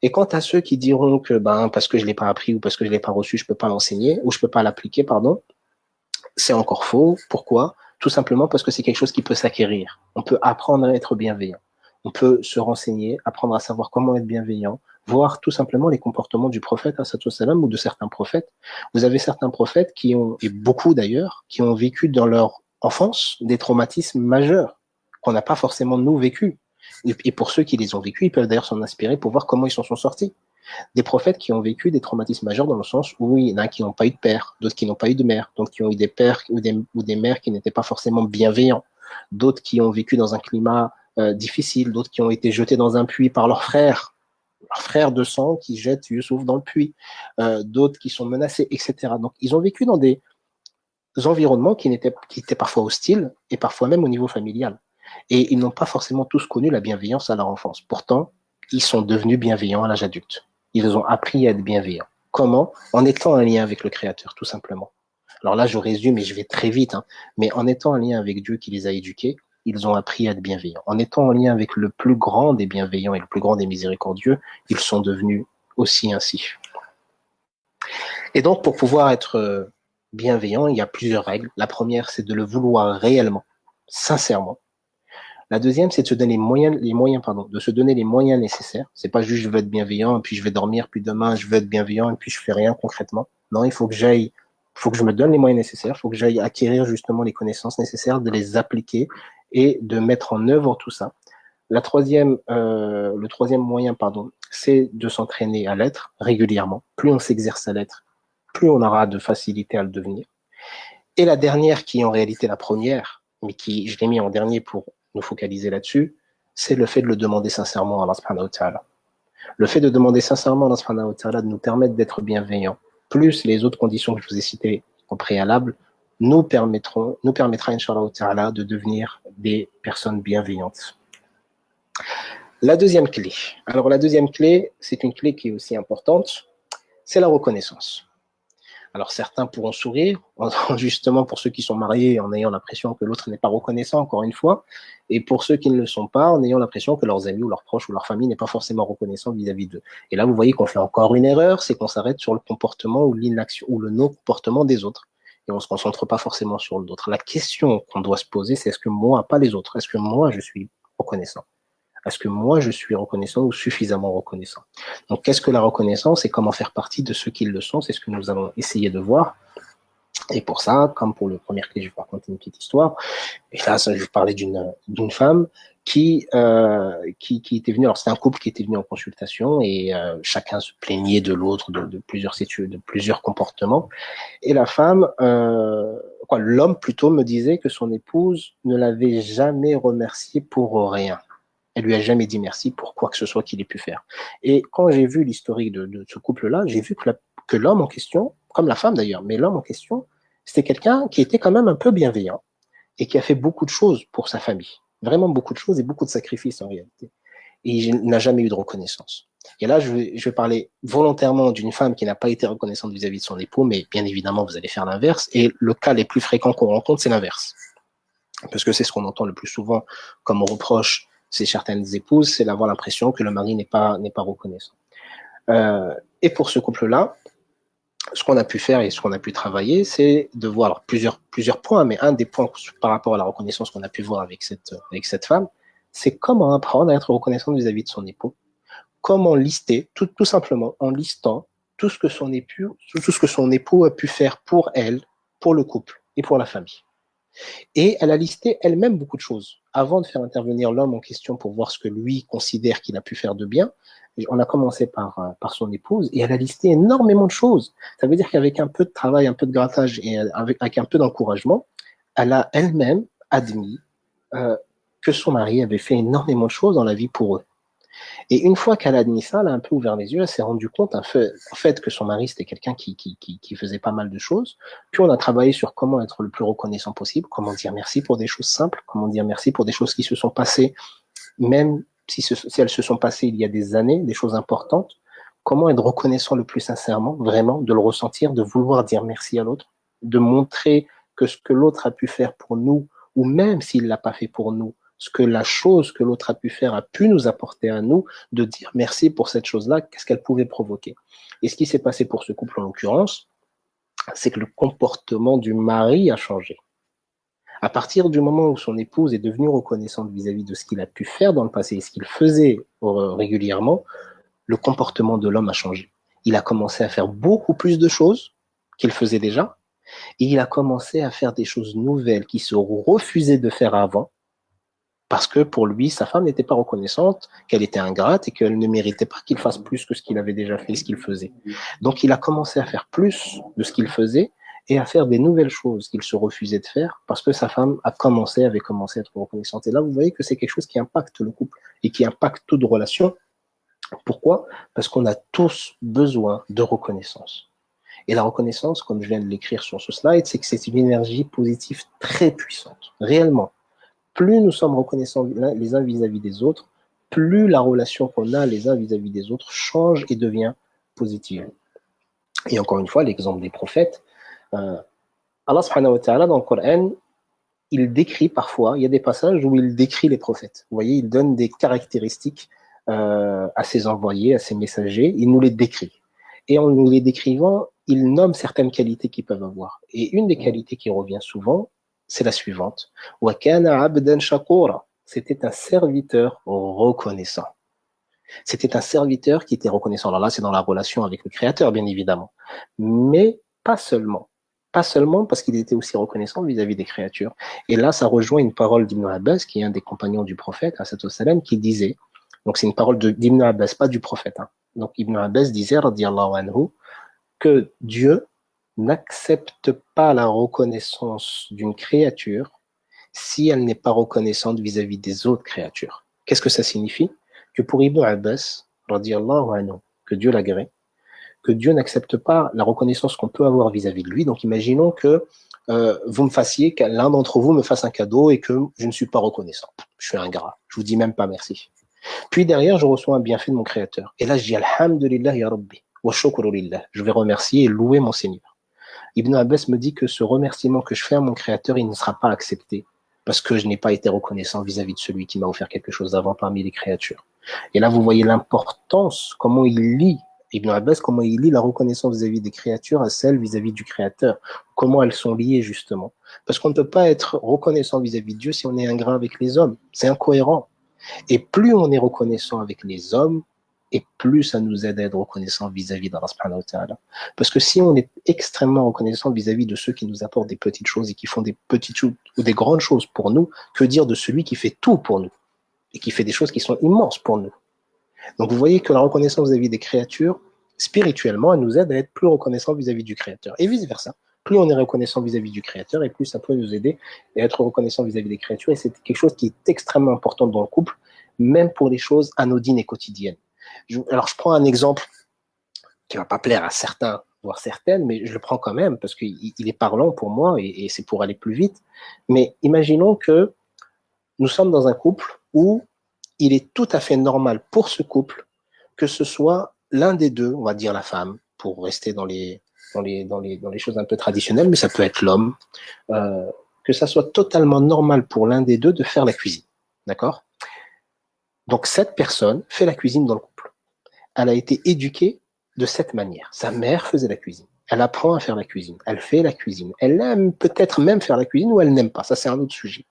Et quant à ceux qui diront que parce que je ne l'ai pas appris ou parce que je ne l'ai pas reçu, je ne peux pas l'enseigner ou je ne peux pas l'appliquer, pardon, c'est encore faux. Pourquoi? Tout simplement parce que c'est quelque chose qui peut s'acquérir. On peut apprendre à être bienveillant. On peut se renseigner, apprendre à savoir comment être bienveillant, voir tout simplement les comportements du prophète salam ou de certains prophètes. Vous avez certains prophètes qui ont, et beaucoup d'ailleurs, qui ont vécu dans leur enfance des traumatismes majeurs qu'on n'a pas forcément nous vécu. Et pour ceux qui les ont vécus, ils peuvent d'ailleurs s'en inspirer pour voir comment ils s'en sont sortis. Des prophètes qui ont vécu des traumatismes majeurs dans le sens où il y en a qui n'ont pas eu de père, d'autres qui n'ont pas eu de mère, d'autres qui ont eu des pères ou des mères qui n'étaient pas forcément bienveillants, d'autres qui ont vécu dans un climat difficile, d'autres qui ont été jetés dans un puits par leur frère de sang qui jette Youssouf dans le puits, d'autres qui sont menacés, etc. Donc ils ont vécu dans des environnements qui étaient parfois hostiles et parfois même au niveau familial. Et ils n'ont pas forcément tous connu la bienveillance à leur enfance. Pourtant, ils sont devenus bienveillants à l'âge adulte. Ils ont appris à être bienveillants. Comment? En étant en lien avec le Créateur, tout simplement. Alors là, je résume et je vais très vite, mais en étant en lien avec Dieu qui les a éduqués, ils ont appris à être bienveillants. En étant en lien avec le plus grand des bienveillants et le plus grand des miséricordieux, ils sont devenus aussi ainsi. Et donc, pour pouvoir être bienveillant, il y a plusieurs règles. La première, c'est de le vouloir réellement, sincèrement. La deuxième, c'est de se donner de se donner les moyens nécessaires. C'est pas juste je veux être bienveillant, puis je vais dormir, puis demain je veux être bienveillant, et puis je fais rien concrètement. Non, il faut que je me donne les moyens nécessaires, il faut que j'aille acquérir justement les connaissances nécessaires, de les appliquer et de mettre en œuvre tout ça. Le troisième moyen, c'est de s'entraîner à l'être régulièrement. Plus on s'exerce à l'être, plus on aura de facilité à le devenir. Et la dernière, qui est en réalité la première, mais qui je l'ai mis en dernier pour nous focaliser là-dessus, c'est le fait de le demander sincèrement à Allah subhanahu wa ta'ala. Le fait de demander sincèrement à Allah subhanahu wa ta'ala de nous permettre d'être bienveillants, plus les autres conditions que je vous ai citées au préalable, nous permettra, Inch'Allah ta'ala, de devenir des personnes bienveillantes. La deuxième clé. Alors la deuxième clé, c'est une clé qui est aussi importante, c'est la reconnaissance. Alors certains pourront sourire, justement pour ceux qui sont mariés, en ayant l'impression que l'autre n'est pas reconnaissant, encore une fois, et pour ceux qui ne le sont pas, en ayant l'impression que leurs amis ou leurs proches ou leur famille n'est pas forcément reconnaissant vis-à-vis d'eux. Et là, vous voyez qu'on fait encore une erreur, c'est qu'on s'arrête sur le comportement ou l'inaction ou le non-comportement des autres. Et on ne se concentre pas forcément sur l'autre. La question qu'on doit se poser, c'est est-ce que moi, pas les autres, est-ce que moi, je suis reconnaissant? Est-ce que moi, je suis reconnaissant ou suffisamment reconnaissant? Donc, qu'est-ce que la reconnaissance et comment faire partie de ceux qui le sont? C'est ce que nous allons essayer de voir. Et pour ça, comme pour le premier clé, je vais vous raconter une petite histoire. Et là, je vais parler d'une femme qui était venue. Alors, c'était un couple qui était venu en consultation et chacun se plaignait de l'autre, de plusieurs comportements. Et la femme, l'homme plutôt, me disait que son épouse ne l'avait jamais remercié pour rien. Elle lui a jamais dit merci pour quoi que ce soit qu'il ait pu faire. Et quand j'ai vu l'historique de ce couple-là, j'ai vu que l'homme en question, comme la femme d'ailleurs, mais l'homme en question, c'était quelqu'un qui était quand même un peu bienveillant et qui a fait beaucoup de choses pour sa famille. Vraiment beaucoup de choses et beaucoup de sacrifices en réalité. Et il n'a jamais eu de reconnaissance. Et là, je vais parler volontairement d'une femme qui n'a pas été reconnaissante vis-à-vis de son époux, mais bien évidemment, vous allez faire l'inverse. Et le cas les plus fréquents qu'on rencontre, c'est l'inverse. Parce que c'est ce qu'on entend le plus souvent comme reproche chez certaines épouses, c'est d'avoir l'impression que le mari n'est pas reconnaissant. Et pour ce couple-là, ce qu'on a pu faire et ce qu'on a pu travailler, c'est de voir plusieurs points, mais un des points par rapport à la reconnaissance qu'on a pu voir avec cette femme, c'est comment apprendre à être reconnaissant vis-à-vis de son époux. Comment lister, tout simplement, en listant tout ce que son époux a pu faire pour elle, pour le couple et pour la famille. Et elle a listé elle-même beaucoup de choses. Avant de faire intervenir l'homme en question pour voir ce que lui considère qu'il a pu faire de bien, on a commencé par son épouse et elle a listé énormément de choses. Ça veut dire qu'avec un peu de travail, un peu de grattage et avec un peu d'encouragement, elle a elle-même admis que son mari avait fait énormément de choses dans la vie pour eux. Et une fois qu'elle a admis ça, elle a un peu ouvert les yeux, elle s'est rendue compte en fait que son mari c'était quelqu'un qui faisait pas mal de choses. Puis on a travaillé sur comment être le plus reconnaissant possible, comment dire merci pour des choses simples, comment dire merci pour des choses qui se sont passées, même si elles se sont passées il y a des années, des choses importantes. Comment être reconnaissant le plus sincèrement, vraiment, de le ressentir, de vouloir dire merci à l'autre, de montrer que ce que l'autre a pu faire pour nous, ou même s'il l'a pas fait pour nous, ce que la chose que l'autre a pu faire a pu nous apporter à nous, de dire merci pour cette chose-là, qu'est-ce qu'elle pouvait provoquer. Et ce qui s'est passé pour ce couple en l'occurrence, c'est que le comportement du mari a changé. À partir du moment où son épouse est devenue reconnaissante vis-à-vis de ce qu'il a pu faire dans le passé et ce qu'il faisait régulièrement, le comportement de l'homme a changé. Il a commencé à faire beaucoup plus de choses qu'il faisait déjà, et il a commencé à faire des choses nouvelles qu'il se refusait de faire avant, parce que pour lui, sa femme n'était pas reconnaissante, qu'elle était ingrate et qu'elle ne méritait pas qu'il fasse plus que ce qu'il avait déjà fait, ce qu'il faisait. Donc il a commencé à faire plus de ce qu'il faisait et à faire des nouvelles choses qu'il se refusait de faire parce que sa femme avait commencé à être reconnaissante. Et là, vous voyez que c'est quelque chose qui impacte le couple et qui impacte toute relation. Pourquoi? Parce qu'on a tous besoin de reconnaissance. Et la reconnaissance, comme je viens de l'écrire sur ce slide, c'est que c'est une énergie positive très puissante, réellement. Plus nous sommes reconnaissants les uns vis-à-vis des autres, plus la relation qu'on a les uns vis-à-vis des autres change et devient positive. Et encore une fois, l'exemple des prophètes, Allah subhanahu wa ta'ala dans le Coran, il décrit parfois, il y a des passages où il décrit les prophètes. Vous voyez, il donne des caractéristiques à ses envoyés, à ses messagers, il nous les décrit. Et en nous les décrivant, il nomme certaines qualités qu'ils peuvent avoir. Et une des qualités qui revient souvent, c'est la suivante. C'était un serviteur reconnaissant. C'était un serviteur qui était reconnaissant. Alors là, c'est dans la relation avec le Créateur, bien évidemment. Mais pas seulement. Pas seulement parce qu'il était aussi reconnaissant vis-à-vis des créatures. Et là, ça rejoint une parole d'Ibn Abbas, qui est un des compagnons du prophète, qui disait, donc c'est une parole d'Ibn Abbas, pas du prophète. Donc Ibn Abbas disait, radiyallahu anhu, que Dieu n'accepte pas la reconnaissance d'une créature si elle n'est pas reconnaissante vis-à-vis des autres créatures. Qu'est-ce que ça signifie? Que pour Ibn Abbas, radiyallahu anhu, que Dieu l'agrée, que Dieu n'accepte pas la reconnaissance qu'on peut avoir vis-à-vis de lui. Donc imaginons que vous me fassiez, que l'un d'entre vous me fasse un cadeau et que je ne suis pas reconnaissant. Je suis ingrat, je vous dis même pas merci. Puis derrière, je reçois un bienfait de mon Créateur. Et là, je dis Alhamdulillah ya Rabbi, wa shukru lillah. Je vais remercier et louer mon Seigneur. Ibn Abbas me dit que ce remerciement que je fais à mon Créateur, il ne sera pas accepté parce que je n'ai pas été reconnaissant vis-à-vis de celui qui m'a offert quelque chose d'avant parmi les créatures. Et là, vous voyez l'importance, comment il lie, Ibn Abbas, comment il lie la reconnaissance vis-à-vis des créatures à celle vis-à-vis du Créateur. Comment elles sont liées, justement. Parce qu'on ne peut pas être reconnaissant vis-à-vis de Dieu si on est ingrat avec les hommes. C'est incohérent. Et plus on est reconnaissant avec les hommes, et plus ça nous aide à être reconnaissant vis-à-vis d'Allah subhanahu wa ta'ala. Parce que si on est extrêmement reconnaissant vis-à-vis de ceux qui nous apportent des petites choses et qui font des petites choses ou des grandes choses pour nous, que dire de celui qui fait tout pour nous et qui fait des choses qui sont immenses pour nous. Donc vous voyez que la reconnaissance vis-à-vis des créatures, spirituellement, elle nous aide à être plus reconnaissant vis-à-vis du Créateur. Et vice-versa. Plus on est reconnaissant vis-à-vis du Créateur, et plus ça peut nous aider à être reconnaissant vis-à-vis des créatures. Et c'est quelque chose qui est extrêmement important dans le couple, même pour les choses anodines et quotidiennes. Alors je prends un exemple qui ne va pas plaire à certains, voire certaines, mais je le prends quand même parce qu'il est parlant pour moi et c'est pour aller plus vite. Mais imaginons que nous sommes dans un couple où il est tout à fait normal pour ce couple que ce soit l'un des deux, on va dire la femme, pour rester dans les choses un peu traditionnelles, mais ça peut être l'homme, que ça soit totalement normal pour l'un des deux de faire la cuisine. D'accord ? Donc cette personne fait la cuisine dans le couple. Elle a été éduquée de cette manière. Sa mère faisait la cuisine. Elle apprend à faire la cuisine. Elle fait la cuisine. Elle aime peut-être même faire la cuisine ou elle n'aime pas. Ça, c'est un autre sujet.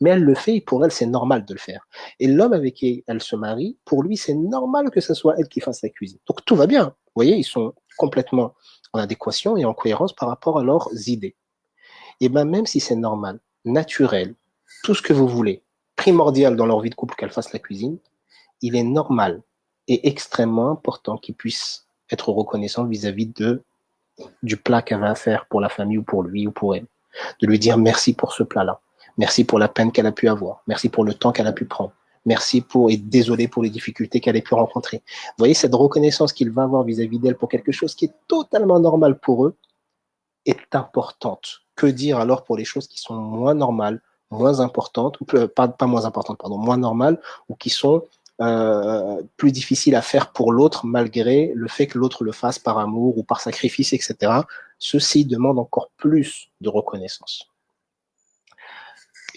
Mais elle le fait et pour elle, c'est normal de le faire. Et l'homme avec qui elle se marie, pour lui, c'est normal que ce soit elle qui fasse la cuisine. Donc tout va bien. Vous voyez, ils sont complètement en adéquation et en cohérence par rapport à leurs idées. Et bien, même si c'est normal, naturel, tout ce que vous voulez, primordial dans leur vie de couple qu'elle fasse la cuisine, il est normal et extrêmement important qu'ils puissent être reconnaissants vis-à-vis du plat qu'elle va faire pour la famille ou pour lui ou pour elle. De lui dire merci pour ce plat-là. Merci pour la peine qu'elle a pu avoir. Merci pour le temps qu'elle a pu prendre. Merci pour, et désolé pour les difficultés qu'elle a pu rencontrer. Vous voyez, cette reconnaissance qu'il va avoir vis-à-vis d'elle pour quelque chose qui est totalement normal pour eux est importante. Que dire alors pour les choses qui sont moins normales, moins importantes, ou pas moins importantes, pardon, moins normales, ou qui sont plus difficile à faire pour l'autre malgré le fait que l'autre le fasse par amour ou par sacrifice, etc. Ceci demande encore plus de reconnaissance.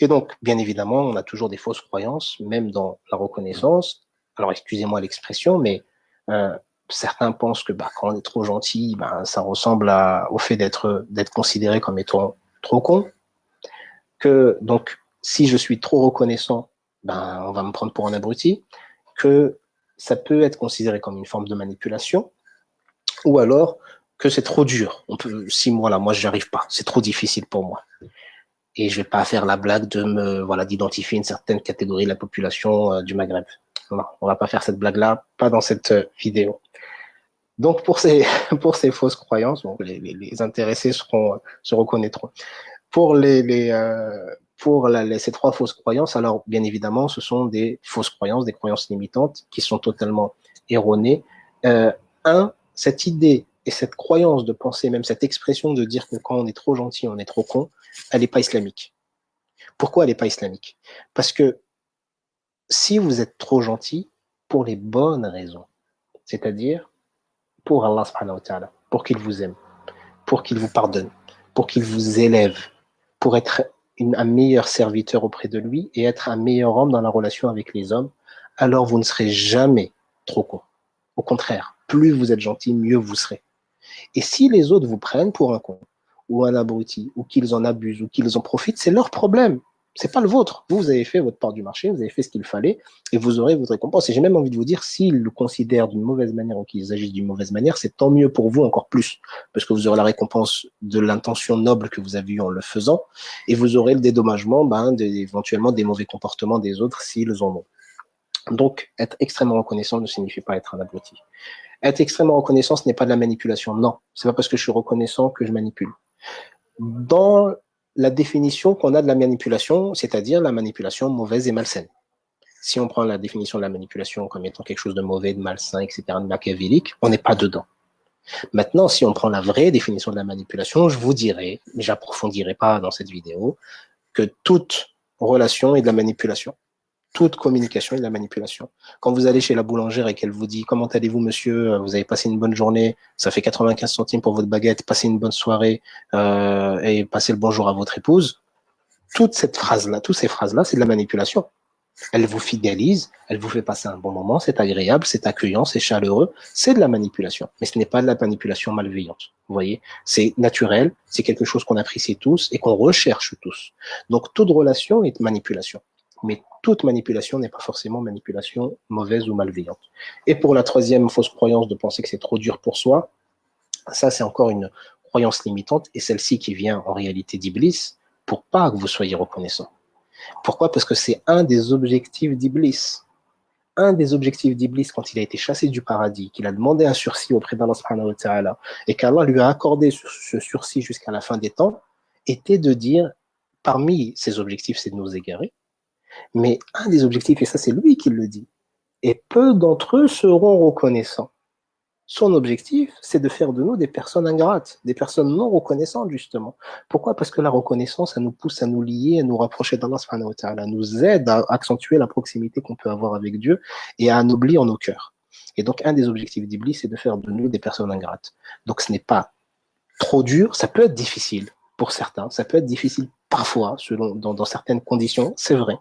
Et donc, bien évidemment, on a toujours des fausses croyances, même dans la reconnaissance. Alors, excusez-moi l'expression, mais certains pensent que quand on est trop gentil, ça ressemble au fait d'être considéré comme étant trop con. Que donc, si je suis trop reconnaissant, on va me prendre pour un abruti. Que ça peut être considéré comme une forme de manipulation, ou alors que c'est trop dur. 6 mois là, moi je n'y arrive pas, c'est trop difficile pour moi. Et je vais pas faire la blague d'identifier une certaine catégorie de la population du Maghreb. Non, on va pas faire cette blague-là, pas dans cette vidéo. Donc pour ces fausses croyances, les intéressés se reconnaîtront. Pour ces 3 fausses croyances, alors bien évidemment, ce sont des fausses croyances, des croyances limitantes qui sont totalement erronées. Cette idée et cette croyance de penser, même cette expression de dire que quand on est trop gentil, on est trop con, elle n'est pas islamique. Pourquoi elle n'est pas islamique ? Parce que si vous êtes trop gentil, pour les bonnes raisons, c'est-à-dire pour Allah subhanahu wa ta'ala, pour qu'il vous aime, pour qu'il vous pardonne, pour qu'il vous élève, pour être un meilleur serviteur auprès de lui et être un meilleur homme dans la relation avec les hommes, alors vous ne serez jamais trop con. Au contraire, plus vous êtes gentil, mieux vous serez. Et si les autres vous prennent pour un con, ou un abruti, ou qu'ils en abusent, ou qu'ils en profitent, c'est leur problème. C'est pas le vôtre. Vous avez fait votre part du marché, vous avez fait ce qu'il fallait, et vous aurez votre récompense. Et j'ai même envie de vous dire, s'ils le considèrent d'une mauvaise manière ou qu'ils agissent d'une mauvaise manière, c'est tant mieux pour vous encore plus, parce que vous aurez la récompense de l'intention noble que vous avez eue en le faisant, et vous aurez le dédommagement éventuellement des mauvais comportements des autres s'ils en ont. Donc, être extrêmement reconnaissant ne signifie pas être un abruti. Être extrêmement reconnaissant, ce n'est pas de la manipulation. Non, c'est pas parce que je suis reconnaissant que je manipule. Dans la définition qu'on a de la manipulation, c'est-à-dire la manipulation mauvaise et malsaine. Si on prend la définition de la manipulation comme étant quelque chose de mauvais, de malsain, etc., de machiavélique, on n'est pas dedans. Maintenant, si on prend la vraie définition de la manipulation, je vous dirai, mais j'approfondirai pas dans cette vidéo, que toute relation est de la manipulation. Toute communication est de la manipulation. Quand vous allez chez la boulangère et qu'elle vous dit comment allez-vous monsieur, vous avez passé une bonne journée, ça fait 95 centimes pour votre baguette, passez une bonne soirée et passez le bonjour à votre épouse, toutes ces phrases-là, c'est de la manipulation. Elle vous fidélise, elle vous fait passer un bon moment, c'est agréable, c'est accueillant, c'est chaleureux, c'est de la manipulation. Mais ce n'est pas de la manipulation malveillante. Vous voyez, c'est naturel, c'est quelque chose qu'on apprécie tous et qu'on recherche tous. Donc toute relation est manipulation. Mais toute manipulation n'est pas forcément manipulation mauvaise ou malveillante. Et pour la troisième fausse croyance de penser que c'est trop dur pour soi, ça c'est encore une croyance limitante et celle-ci qui vient en réalité d'Iblis pour pas que vous soyez reconnaissant. Pourquoi? Parce que c'est un des objectifs d'Iblis. Un des objectifs d'Iblis quand il a été chassé du paradis, qu'il a demandé un sursis auprès d'Allah subhanahu wa ta'ala, et qu'Allah lui a accordé ce sursis jusqu'à la fin des temps, était de dire, parmi ses objectifs, c'est de nous égarer, mais un des objectifs, et ça c'est lui qui le dit, et peu d'entre eux seront reconnaissants. Son objectif, c'est de faire de nous des personnes ingrates, des personnes non reconnaissantes, justement. Pourquoi? Parce que la reconnaissance, ça nous pousse à nous lier, à nous rapprocher d'Allah subhanahu wa ta'ala, nous aide à accentuer la proximité qu'on peut avoir avec Dieu et à anoblir nos cœurs. Et donc, un des objectifs d'Iblis, c'est de faire de nous des personnes ingrates. Donc, ce n'est pas trop dur, ça peut être difficile pour certains, ça peut être difficile parfois, dans certaines conditions, c'est vrai,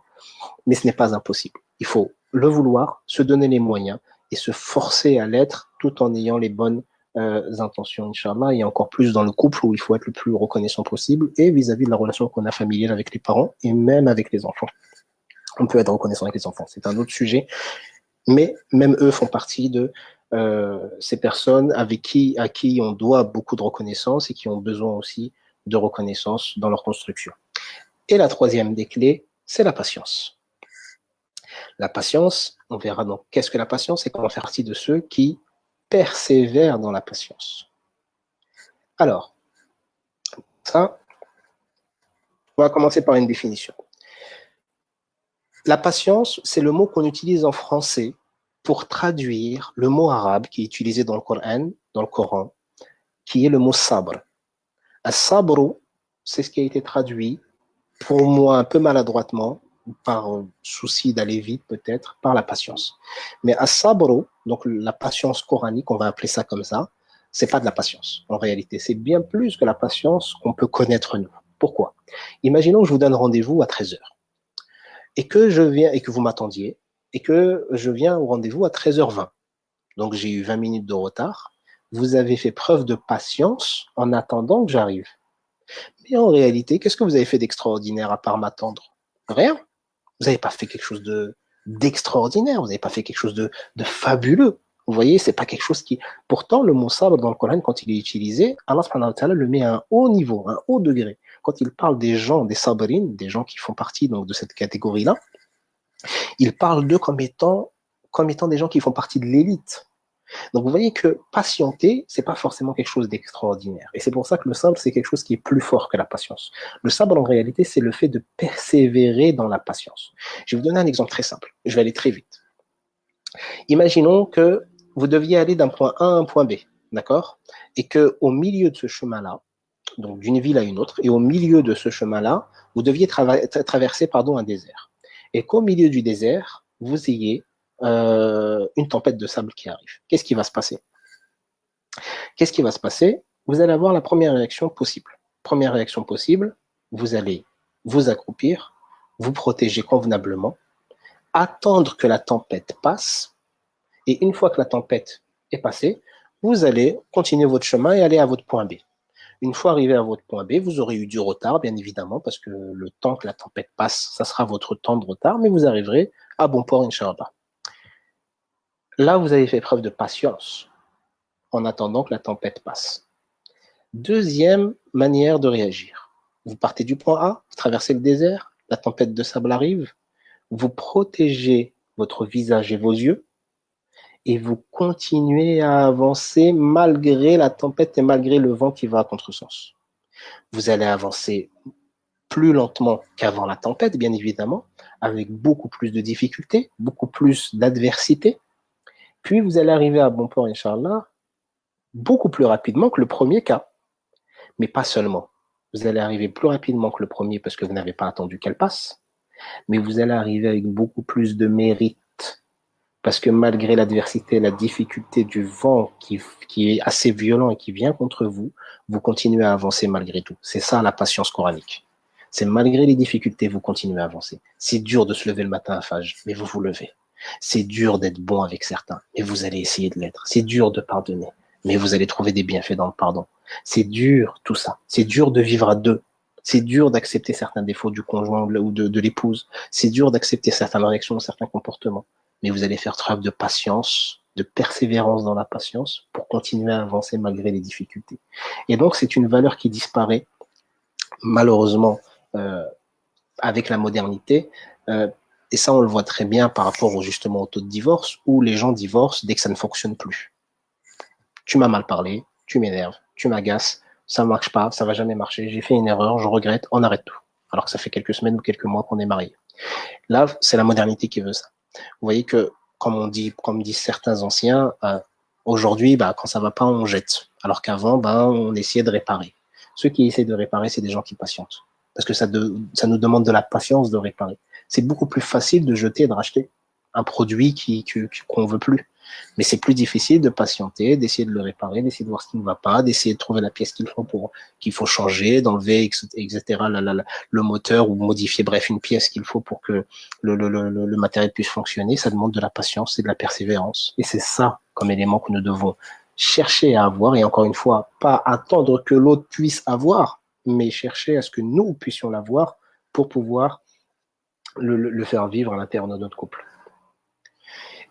mais ce n'est pas impossible. Il faut le vouloir, se donner les moyens et se forcer à l'être tout en ayant les bonnes intentions, Inch'Allah, et encore plus dans le couple où il faut être le plus reconnaissant possible et vis-à-vis de la relation qu'on a familiale avec les parents et même avec les enfants. On peut être reconnaissant avec les enfants, c'est un autre sujet, mais même eux font partie de ces personnes à qui on doit beaucoup de reconnaissance et qui ont besoin aussi de reconnaissance dans leur construction. Et la troisième des clés, c'est la patience. La patience, on verra donc qu'est-ce que la patience, c'est qu'on fait partie de ceux qui persévèrent dans la patience. Alors, ça, on va commencer par une définition. La patience, c'est le mot qu'on utilise en français pour traduire le mot arabe qui est utilisé dans le Coran, qui est le mot sabr. As-sabru, c'est ce qui a été traduit, pour moi un peu maladroitement, par souci d'aller vite peut-être, par la patience. Mais as-sabru, donc la patience coranique, on va appeler ça comme ça, c'est pas de la patience en réalité, c'est bien plus que la patience qu'on peut connaître nous. Pourquoi? Imaginons que je vous donne rendez-vous à 13h et que vous m'attendiez et que je viens au rendez-vous à 13h20. Donc j'ai eu 20 minutes de retard. Vous avez fait preuve de patience en attendant que j'arrive. Mais en réalité, qu'est-ce que vous avez fait d'extraordinaire à part m'attendre? Rien. Vous n'avez pas fait quelque chose d'extraordinaire, vous n'avez pas fait quelque chose de fabuleux. Vous voyez, c'est pas quelque chose qui... Pourtant, le mot sabr dans le Coran, quand il est utilisé, Allah subhanahu wa ta'ala le met à un haut niveau, un haut degré. Quand il parle des gens, des sabrines, des gens qui font partie donc, de cette catégorie-là, il parle d'eux comme étant des gens qui font partie de l'élite. Donc vous voyez que patienter, c'est pas forcément quelque chose d'extraordinaire. Et c'est pour ça que le sabr, c'est quelque chose qui est plus fort que la patience. Le sabr, en réalité, c'est le fait de persévérer dans la patience. Je vais vous donner un exemple très simple. Je vais aller très vite. Imaginons que vous deviez aller d'un point A à un point B, d'accord? Et que au milieu de ce chemin-là, donc d'une ville à une autre, et au milieu de ce chemin-là, vous deviez traverser un désert. Et qu'au milieu du désert, vous ayez une tempête de sable qui arrive. Qu'est-ce qui va se passer? Qu'est-ce qui va se passer? Vous allez avoir la première réaction possible. Première réaction possible, vous allez vous accroupir, vous protéger convenablement, attendre que la tempête passe, et une fois que la tempête est passée, vous allez continuer votre chemin et aller à votre point B. Une fois arrivé à votre point B, vous aurez eu du retard, bien évidemment, parce que le temps que la tempête passe, ça sera votre temps de retard, mais vous arriverez à bon port, Inch'Allah. Là, vous avez fait preuve de patience en attendant que la tempête passe. Deuxième manière de réagir. Vous partez du point A, vous traversez le désert, la tempête de sable arrive, vous protégez votre visage et vos yeux, et vous continuez à avancer malgré la tempête et malgré le vent qui va à contresens. Vous allez avancer plus lentement qu'avant la tempête, bien évidemment, avec beaucoup plus de difficultés, beaucoup plus d'adversité. Puis vous allez arriver à bon port, Inch'Allah, beaucoup plus rapidement que le premier cas. Mais pas seulement. Vous allez arriver plus rapidement que le premier parce que vous n'avez pas attendu qu'elle passe, mais vous allez arriver avec beaucoup plus de mérite. Parce que malgré l'adversité, la difficulté du vent qui est assez violent et qui vient contre vous, vous continuez à avancer malgré tout. C'est ça la patience coranique. C'est malgré les difficultés, vous continuez à avancer. C'est dur de se lever le matin à Fajr, mais vous vous levez. C'est dur d'être bon avec certains, mais vous allez essayer de l'être. C'est dur de pardonner, mais vous allez trouver des bienfaits dans le pardon. C'est dur tout ça. C'est dur de vivre à deux. C'est dur d'accepter certains défauts du conjoint ou de l'épouse. C'est dur d'accepter certaines réactions, certains comportements. Mais vous allez faire preuve de patience, de persévérance dans la patience pour continuer à avancer malgré les difficultés. Et donc, c'est une valeur qui disparaît, malheureusement, avec la modernité. Et ça, on le voit très bien par rapport justement au taux de divorce, où les gens divorcent dès que ça ne fonctionne plus. Tu m'as mal parlé, tu m'énerves, tu m'agaces, ça ne marche pas, ça va jamais marcher, j'ai fait une erreur, je regrette, on arrête tout. Alors que ça fait quelques semaines ou quelques mois qu'on est mariés. Là, c'est la modernité qui veut ça. Vous voyez que, comme disent certains anciens, aujourd'hui, quand ça va pas, on jette. Alors qu'avant, on essayait de réparer. Ceux qui essaient de réparer, c'est des gens qui patientent. Parce que ça nous demande de la patience de réparer. C'est beaucoup plus facile de jeter et de racheter un produit qu'on veut plus. Mais c'est plus difficile de patienter, d'essayer de le réparer, d'essayer de voir ce qui ne va pas, d'essayer de trouver la pièce qu'il faut changer, d'enlever, etc., le moteur ou modifier, bref, une pièce qu'il faut pour que le matériel puisse fonctionner. Ça demande de la patience et de la persévérance. Et c'est ça comme élément que nous devons chercher à avoir. Et encore une fois, pas attendre que l'autre puisse avoir, mais chercher à ce que nous puissions l'avoir pour pouvoir le faire vivre à l'intérieur de notre couple.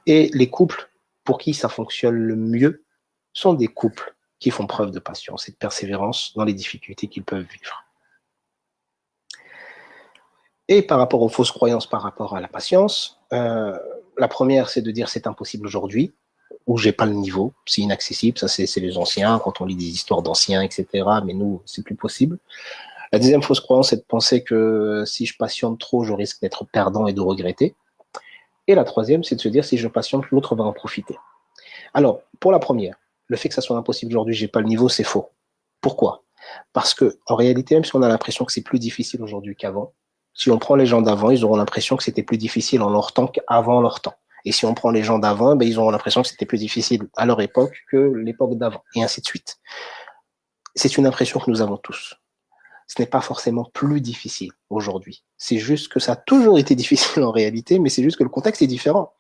Et les couples pour qui ça fonctionne le mieux sont des couples qui font preuve de patience et de persévérance dans les difficultés qu'ils peuvent vivre. Et par rapport aux fausses croyances par rapport à la patience, la première, c'est de dire c'est impossible aujourd'hui, ou j'ai pas le niveau, c'est inaccessible, ça c'est les anciens, quand on lit des histoires d'anciens, etc., mais nous, c'est plus possible. La deuxième fausse croyance, c'est de penser que si je patiente trop, je risque d'être perdant et de regretter. Et la troisième, c'est de se dire, si je patiente, l'autre va en profiter. Alors, pour la première, le fait que ça soit impossible aujourd'hui, j'ai pas le niveau, c'est faux. Pourquoi? Parce que, en réalité, même si on a l'impression que c'est plus difficile aujourd'hui qu'avant, si on prend les gens d'avant, ils auront l'impression que c'était plus difficile en leur temps qu'avant leur temps. Et si on prend les gens d'avant, ils auront l'impression que c'était plus difficile à leur époque que l'époque d'avant, et ainsi de suite. C'est une impression que nous avons tous. Ce n'est pas forcément plus difficile aujourd'hui. C'est juste que ça a toujours été difficile en réalité, mais c'est juste que le contexte est différent.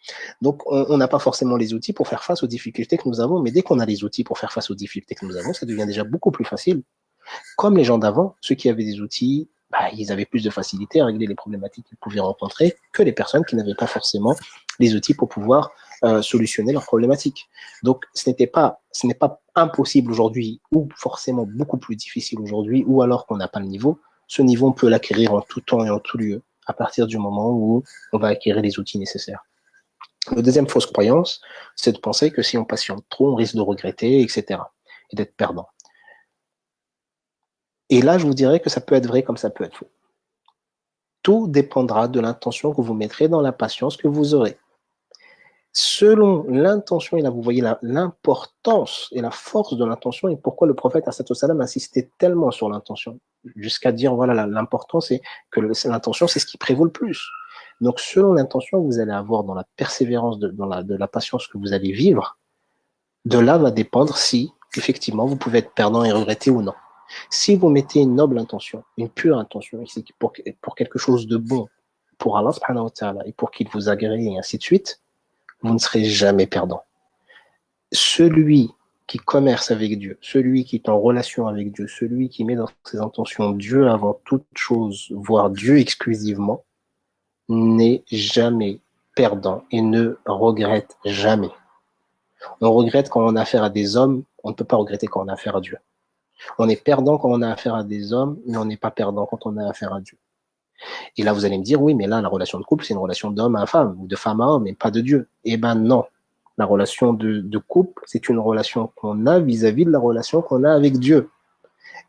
Donc, on n'a pas forcément les outils pour faire face aux difficultés que nous avons, mais dès qu'on a les outils pour faire face aux difficultés que nous avons, ça devient déjà beaucoup plus facile. Comme les gens d'avant, ceux qui avaient des outils, ils avaient plus de facilité à régler les problématiques qu'ils pouvaient rencontrer que les personnes qui n'avaient pas forcément les outils pour pouvoir solutionner leurs problématiques. Donc, ce n'est pas impossible aujourd'hui ou forcément beaucoup plus difficile aujourd'hui ou alors qu'on n'a pas le niveau. Ce niveau, on peut l'acquérir en tout temps et en tout lieu à partir du moment où on va acquérir les outils nécessaires. La deuxième fausse croyance, c'est de penser que si on patiente trop, on risque de regretter, etc. et d'être perdant. Et là, je vous dirais que ça peut être vrai comme ça peut être faux. Tout dépendra de l'intention que vous mettrez dans la patience que vous aurez. Selon l'intention, et là vous voyez l'importance et la force de l'intention et pourquoi le prophète salam insistait tellement sur l'intention, jusqu'à dire voilà, l'important c'est que l'intention c'est ce qui prévaut le plus. Donc selon l'intention que vous allez avoir dans la persévérance, de la patience que vous allez vivre, de là va dépendre si effectivement vous pouvez être perdant et regretter ou non. Si vous mettez une noble intention, une pure intention, pour quelque chose de bon, pour Allah subhanahu wa ta'ala, et pour qu'il vous agrée et ainsi de suite, vous ne serez jamais perdant. Celui qui commerce avec Dieu, celui qui est en relation avec Dieu, celui qui met dans ses intentions Dieu avant toute chose, voire Dieu exclusivement, n'est jamais perdant et ne regrette jamais. On regrette quand on a affaire à des hommes, on ne peut pas regretter quand on a affaire à Dieu. On est perdant quand on a affaire à des hommes, mais on n'est pas perdant quand on a affaire à Dieu. Et là, vous allez me dire, oui, mais là, la relation de couple, c'est une relation d'homme à femme, ou de femme à homme, et pas de Dieu. Eh ben non. La relation de couple, c'est une relation qu'on a vis-à-vis de la relation qu'on a avec Dieu.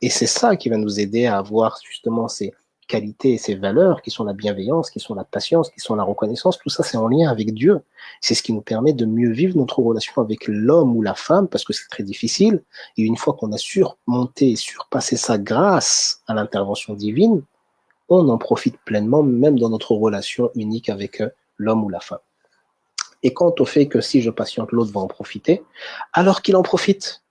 Et c'est ça qui va nous aider à avoir justement ces qualités et ces valeurs qui sont la bienveillance, qui sont la patience, qui sont la reconnaissance. Tout ça, c'est en lien avec Dieu. C'est ce qui nous permet de mieux vivre notre relation avec l'homme ou la femme, parce que c'est très difficile. Et une fois qu'on a surmonté et surpassé ça grâce à l'intervention divine, on en profite pleinement, même dans notre relation unique avec l'homme ou la femme. Et quant au fait que si je patiente, l'autre va en profiter, alors qu'il en profite.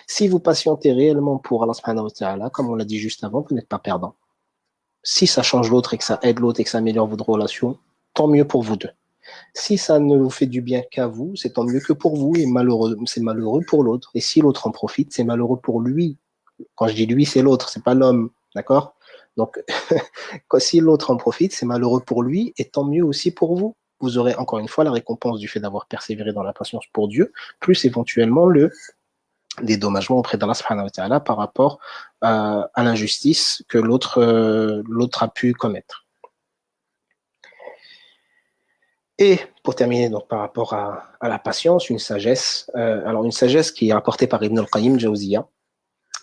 Si vous patientez réellement pour Allah subhanahu wa ta'ala, comme on l'a dit juste avant, vous n'êtes pas perdant. Si ça change l'autre et que ça aide l'autre et que ça améliore votre relation, tant mieux pour vous deux. Si ça ne vous fait du bien qu'à vous, c'est tant mieux que pour vous et c'est malheureux pour l'autre. Et si l'autre en profite, c'est malheureux pour lui. Quand je dis lui, c'est l'autre, c'est pas l'homme, d'accord? Donc, si l'autre en profite, c'est malheureux pour lui et tant mieux aussi pour vous. Vous aurez encore une fois la récompense du fait d'avoir persévéré dans la patience pour Dieu, plus éventuellement le dédommagement auprès d'Allah subhanahu wa ta'ala par rapport à l'injustice que l'autre a pu commettre. Et pour terminer donc par rapport à la patience, une sagesse, alors une sagesse qui est rapportée par Ibn al-Qayyim Jawziyya.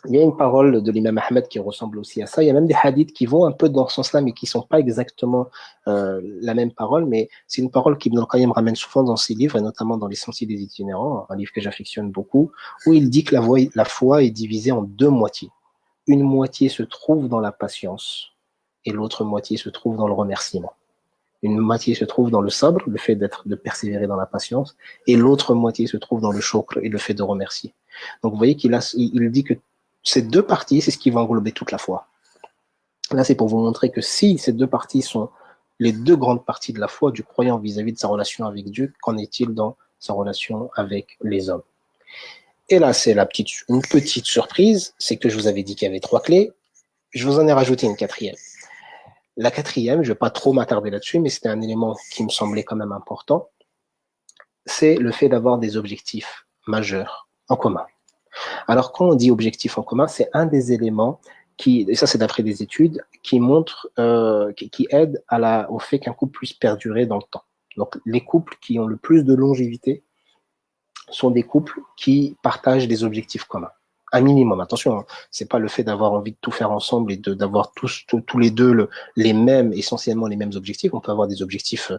Il y a une parole de l'imam Ahmed qui ressemble aussi à ça. Il y a même des hadiths qui vont un peu dans ce sens-là, mais qui ne sont pas exactement la même parole. Mais c'est une parole qu'Ibn al-Qayyim ramène souvent dans ses livres, et notamment dans Les Sentiers des Itinérants, un livre que j'affectionne beaucoup, où il dit que la foi est divisée en deux moitiés. Une moitié se trouve dans la patience, et l'autre moitié se trouve dans le remerciement. Une moitié se trouve dans le sabre, le fait de persévérer dans la patience, et l'autre moitié se trouve dans le shukr et le fait de remercier. Donc vous voyez il dit que ces deux parties, c'est ce qui va englober toute la foi. Là, c'est pour vous montrer que si ces deux parties sont les deux grandes parties de la foi du croyant vis-à-vis de sa relation avec Dieu, qu'en est-il dans sa relation avec les hommes? Et là, c'est une petite surprise, c'est que je vous avais dit qu'il y avait trois clés, je vous en ai rajouté une quatrième. La quatrième, je ne vais pas trop m'attarder là-dessus, mais c'était un élément qui me semblait quand même important, c'est le fait d'avoir des objectifs majeurs en commun. Alors, quand on dit objectif en commun, c'est un des éléments et ça c'est d'après des études, qui montrent, qui aident au fait qu'un couple puisse perdurer dans le temps. Donc, les couples qui ont le plus de longévité sont des couples qui partagent des objectifs communs. Un minimum, attention, hein, c'est pas le fait d'avoir envie de tout faire ensemble et d'avoir tous les deux essentiellement les mêmes objectifs. On peut avoir des objectifs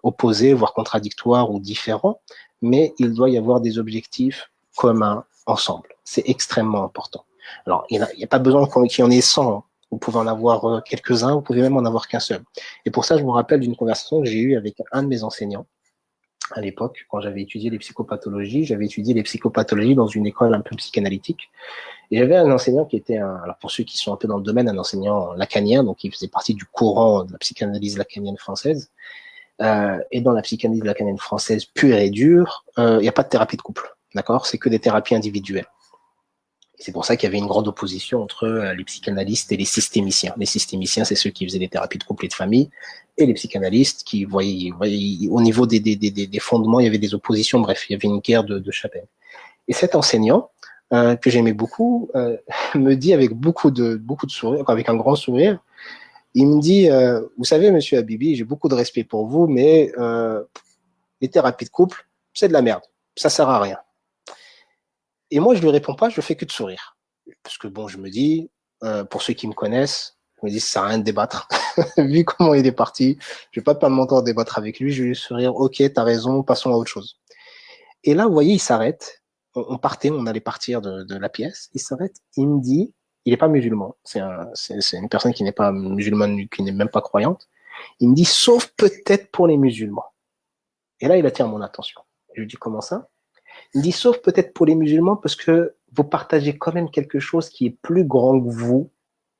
opposés, voire contradictoires ou différents, mais il doit y avoir des objectifs communs ensemble. C'est extrêmement important. Alors, il n'y a pas besoin qu'il y en ait 100. Vous pouvez en avoir quelques-uns, vous pouvez même en avoir qu'un seul. Et pour ça, je me rappelle d'une conversation que j'ai eue avec un de mes enseignants à l'époque, quand j'avais étudié les psychopathologies. J'avais étudié les psychopathologies dans une école un peu psychanalytique. Et j'avais un enseignant qui était, alors pour ceux qui sont un peu dans le domaine, un enseignant lacanien, donc il faisait partie du courant de la psychanalyse lacanienne française. Et dans la psychanalyse lacanienne française pure et dure, il n'y a pas de thérapie de couple, d'accord? C'est que des thérapies individuelles. C'est pour ça qu'il y avait une grande opposition entre les psychanalystes et les systémiciens. Les systémiciens, c'est ceux qui faisaient des thérapies de couple et de famille, et les psychanalystes qui voyaient au niveau des fondements, il y avait des oppositions, bref, il y avait une guerre de chapelle. Et cet enseignant, que j'aimais beaucoup, me dit avec beaucoup de sourire, avec un grand sourire, il me dit, vous savez, monsieur Habibi, j'ai beaucoup de respect pour vous, mais les thérapies de couple, c'est de la merde, ça sert à rien. Et moi, je lui réponds pas, je fais que de sourire. Parce que bon, je me dis, pour ceux qui me connaissent, je me dis, ça sert à rien de débattre. Vu comment il est parti, je vais pas m'entendre débattre avec lui, je vais lui sourire, ok, t'as raison, passons à autre chose. Et là, vous voyez, il s'arrête. On allait partir de la pièce. Il s'arrête, il me dit, il n'est pas musulman, c'est une personne qui n'est pas musulmane, qui n'est même pas croyante. Il me dit, sauf peut-être pour les musulmans. Et là, il attire mon attention. Je lui dis, comment ça? Il dit, sauf peut-être pour les musulmans, parce que vous partagez quand même quelque chose qui est plus grand que vous,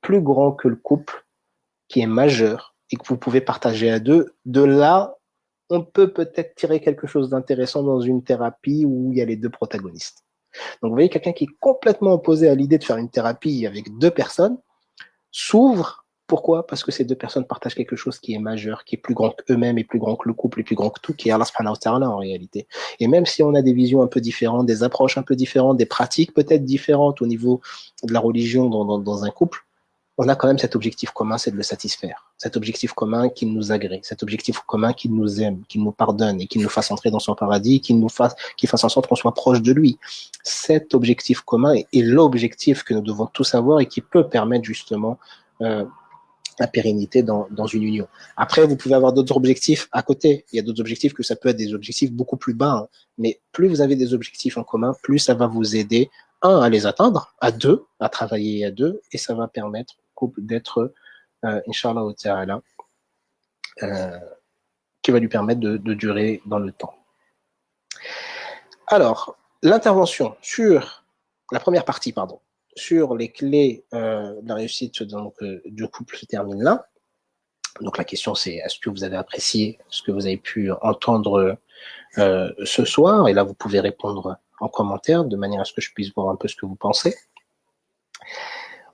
plus grand que le couple, qui est majeur, et que vous pouvez partager à deux. De là, on peut peut-être tirer quelque chose d'intéressant dans une thérapie où il y a les deux protagonistes. Donc, vous voyez, quelqu'un qui est complètement opposé à l'idée de faire une thérapie avec deux personnes s'ouvre. Pourquoi? Parce que ces deux personnes partagent quelque chose qui est majeur, qui est plus grand qu'eux-mêmes et plus grand que le couple et plus grand que tout, qui est Allah subhanahu wa ta'ala en réalité. Et même si on a des visions un peu différentes, des approches un peu différentes, des pratiques peut-être différentes au niveau de la religion dans un couple, on a quand même cet objectif commun, c'est de le satisfaire. Cet objectif commun qui nous agrée, cet objectif commun qui nous aime, qui nous pardonne et qui nous fasse entrer dans son paradis, qui fasse en sorte qu'on soit proche de lui. Cet objectif commun est l'objectif que nous devons tous avoir et qui peut permettre justement la pérennité dans une union. Après, vous pouvez avoir d'autres objectifs à côté. Il y a d'autres objectifs que ça peut être des objectifs beaucoup plus bas. Hein. Mais plus vous avez des objectifs en commun, plus ça va vous aider, à les atteindre, à deux, à travailler à deux, et ça va permettre au couple d'être Inch'Allah ta'ala, qui va lui permettre de durer dans le temps. Alors, l'intervention sur la première partie, pardon, sur les clés de la réussite donc, du couple se termine là. Donc la question c'est, est-ce que vous avez apprécié ce que vous avez pu entendre ce soir? Et là, vous pouvez répondre en commentaire de manière à ce que je puisse voir un peu ce que vous pensez.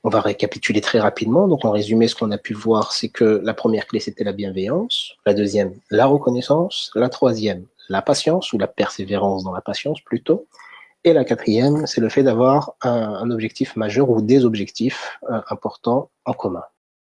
On va récapituler très rapidement. Donc en résumé, ce qu'on a pu voir, c'est que la première clé, c'était la bienveillance. La deuxième, la reconnaissance. La troisième, la patience ou la persévérance dans la patience plutôt. Et la quatrième, c'est le fait d'avoir un objectif majeur ou des objectifs importants en commun.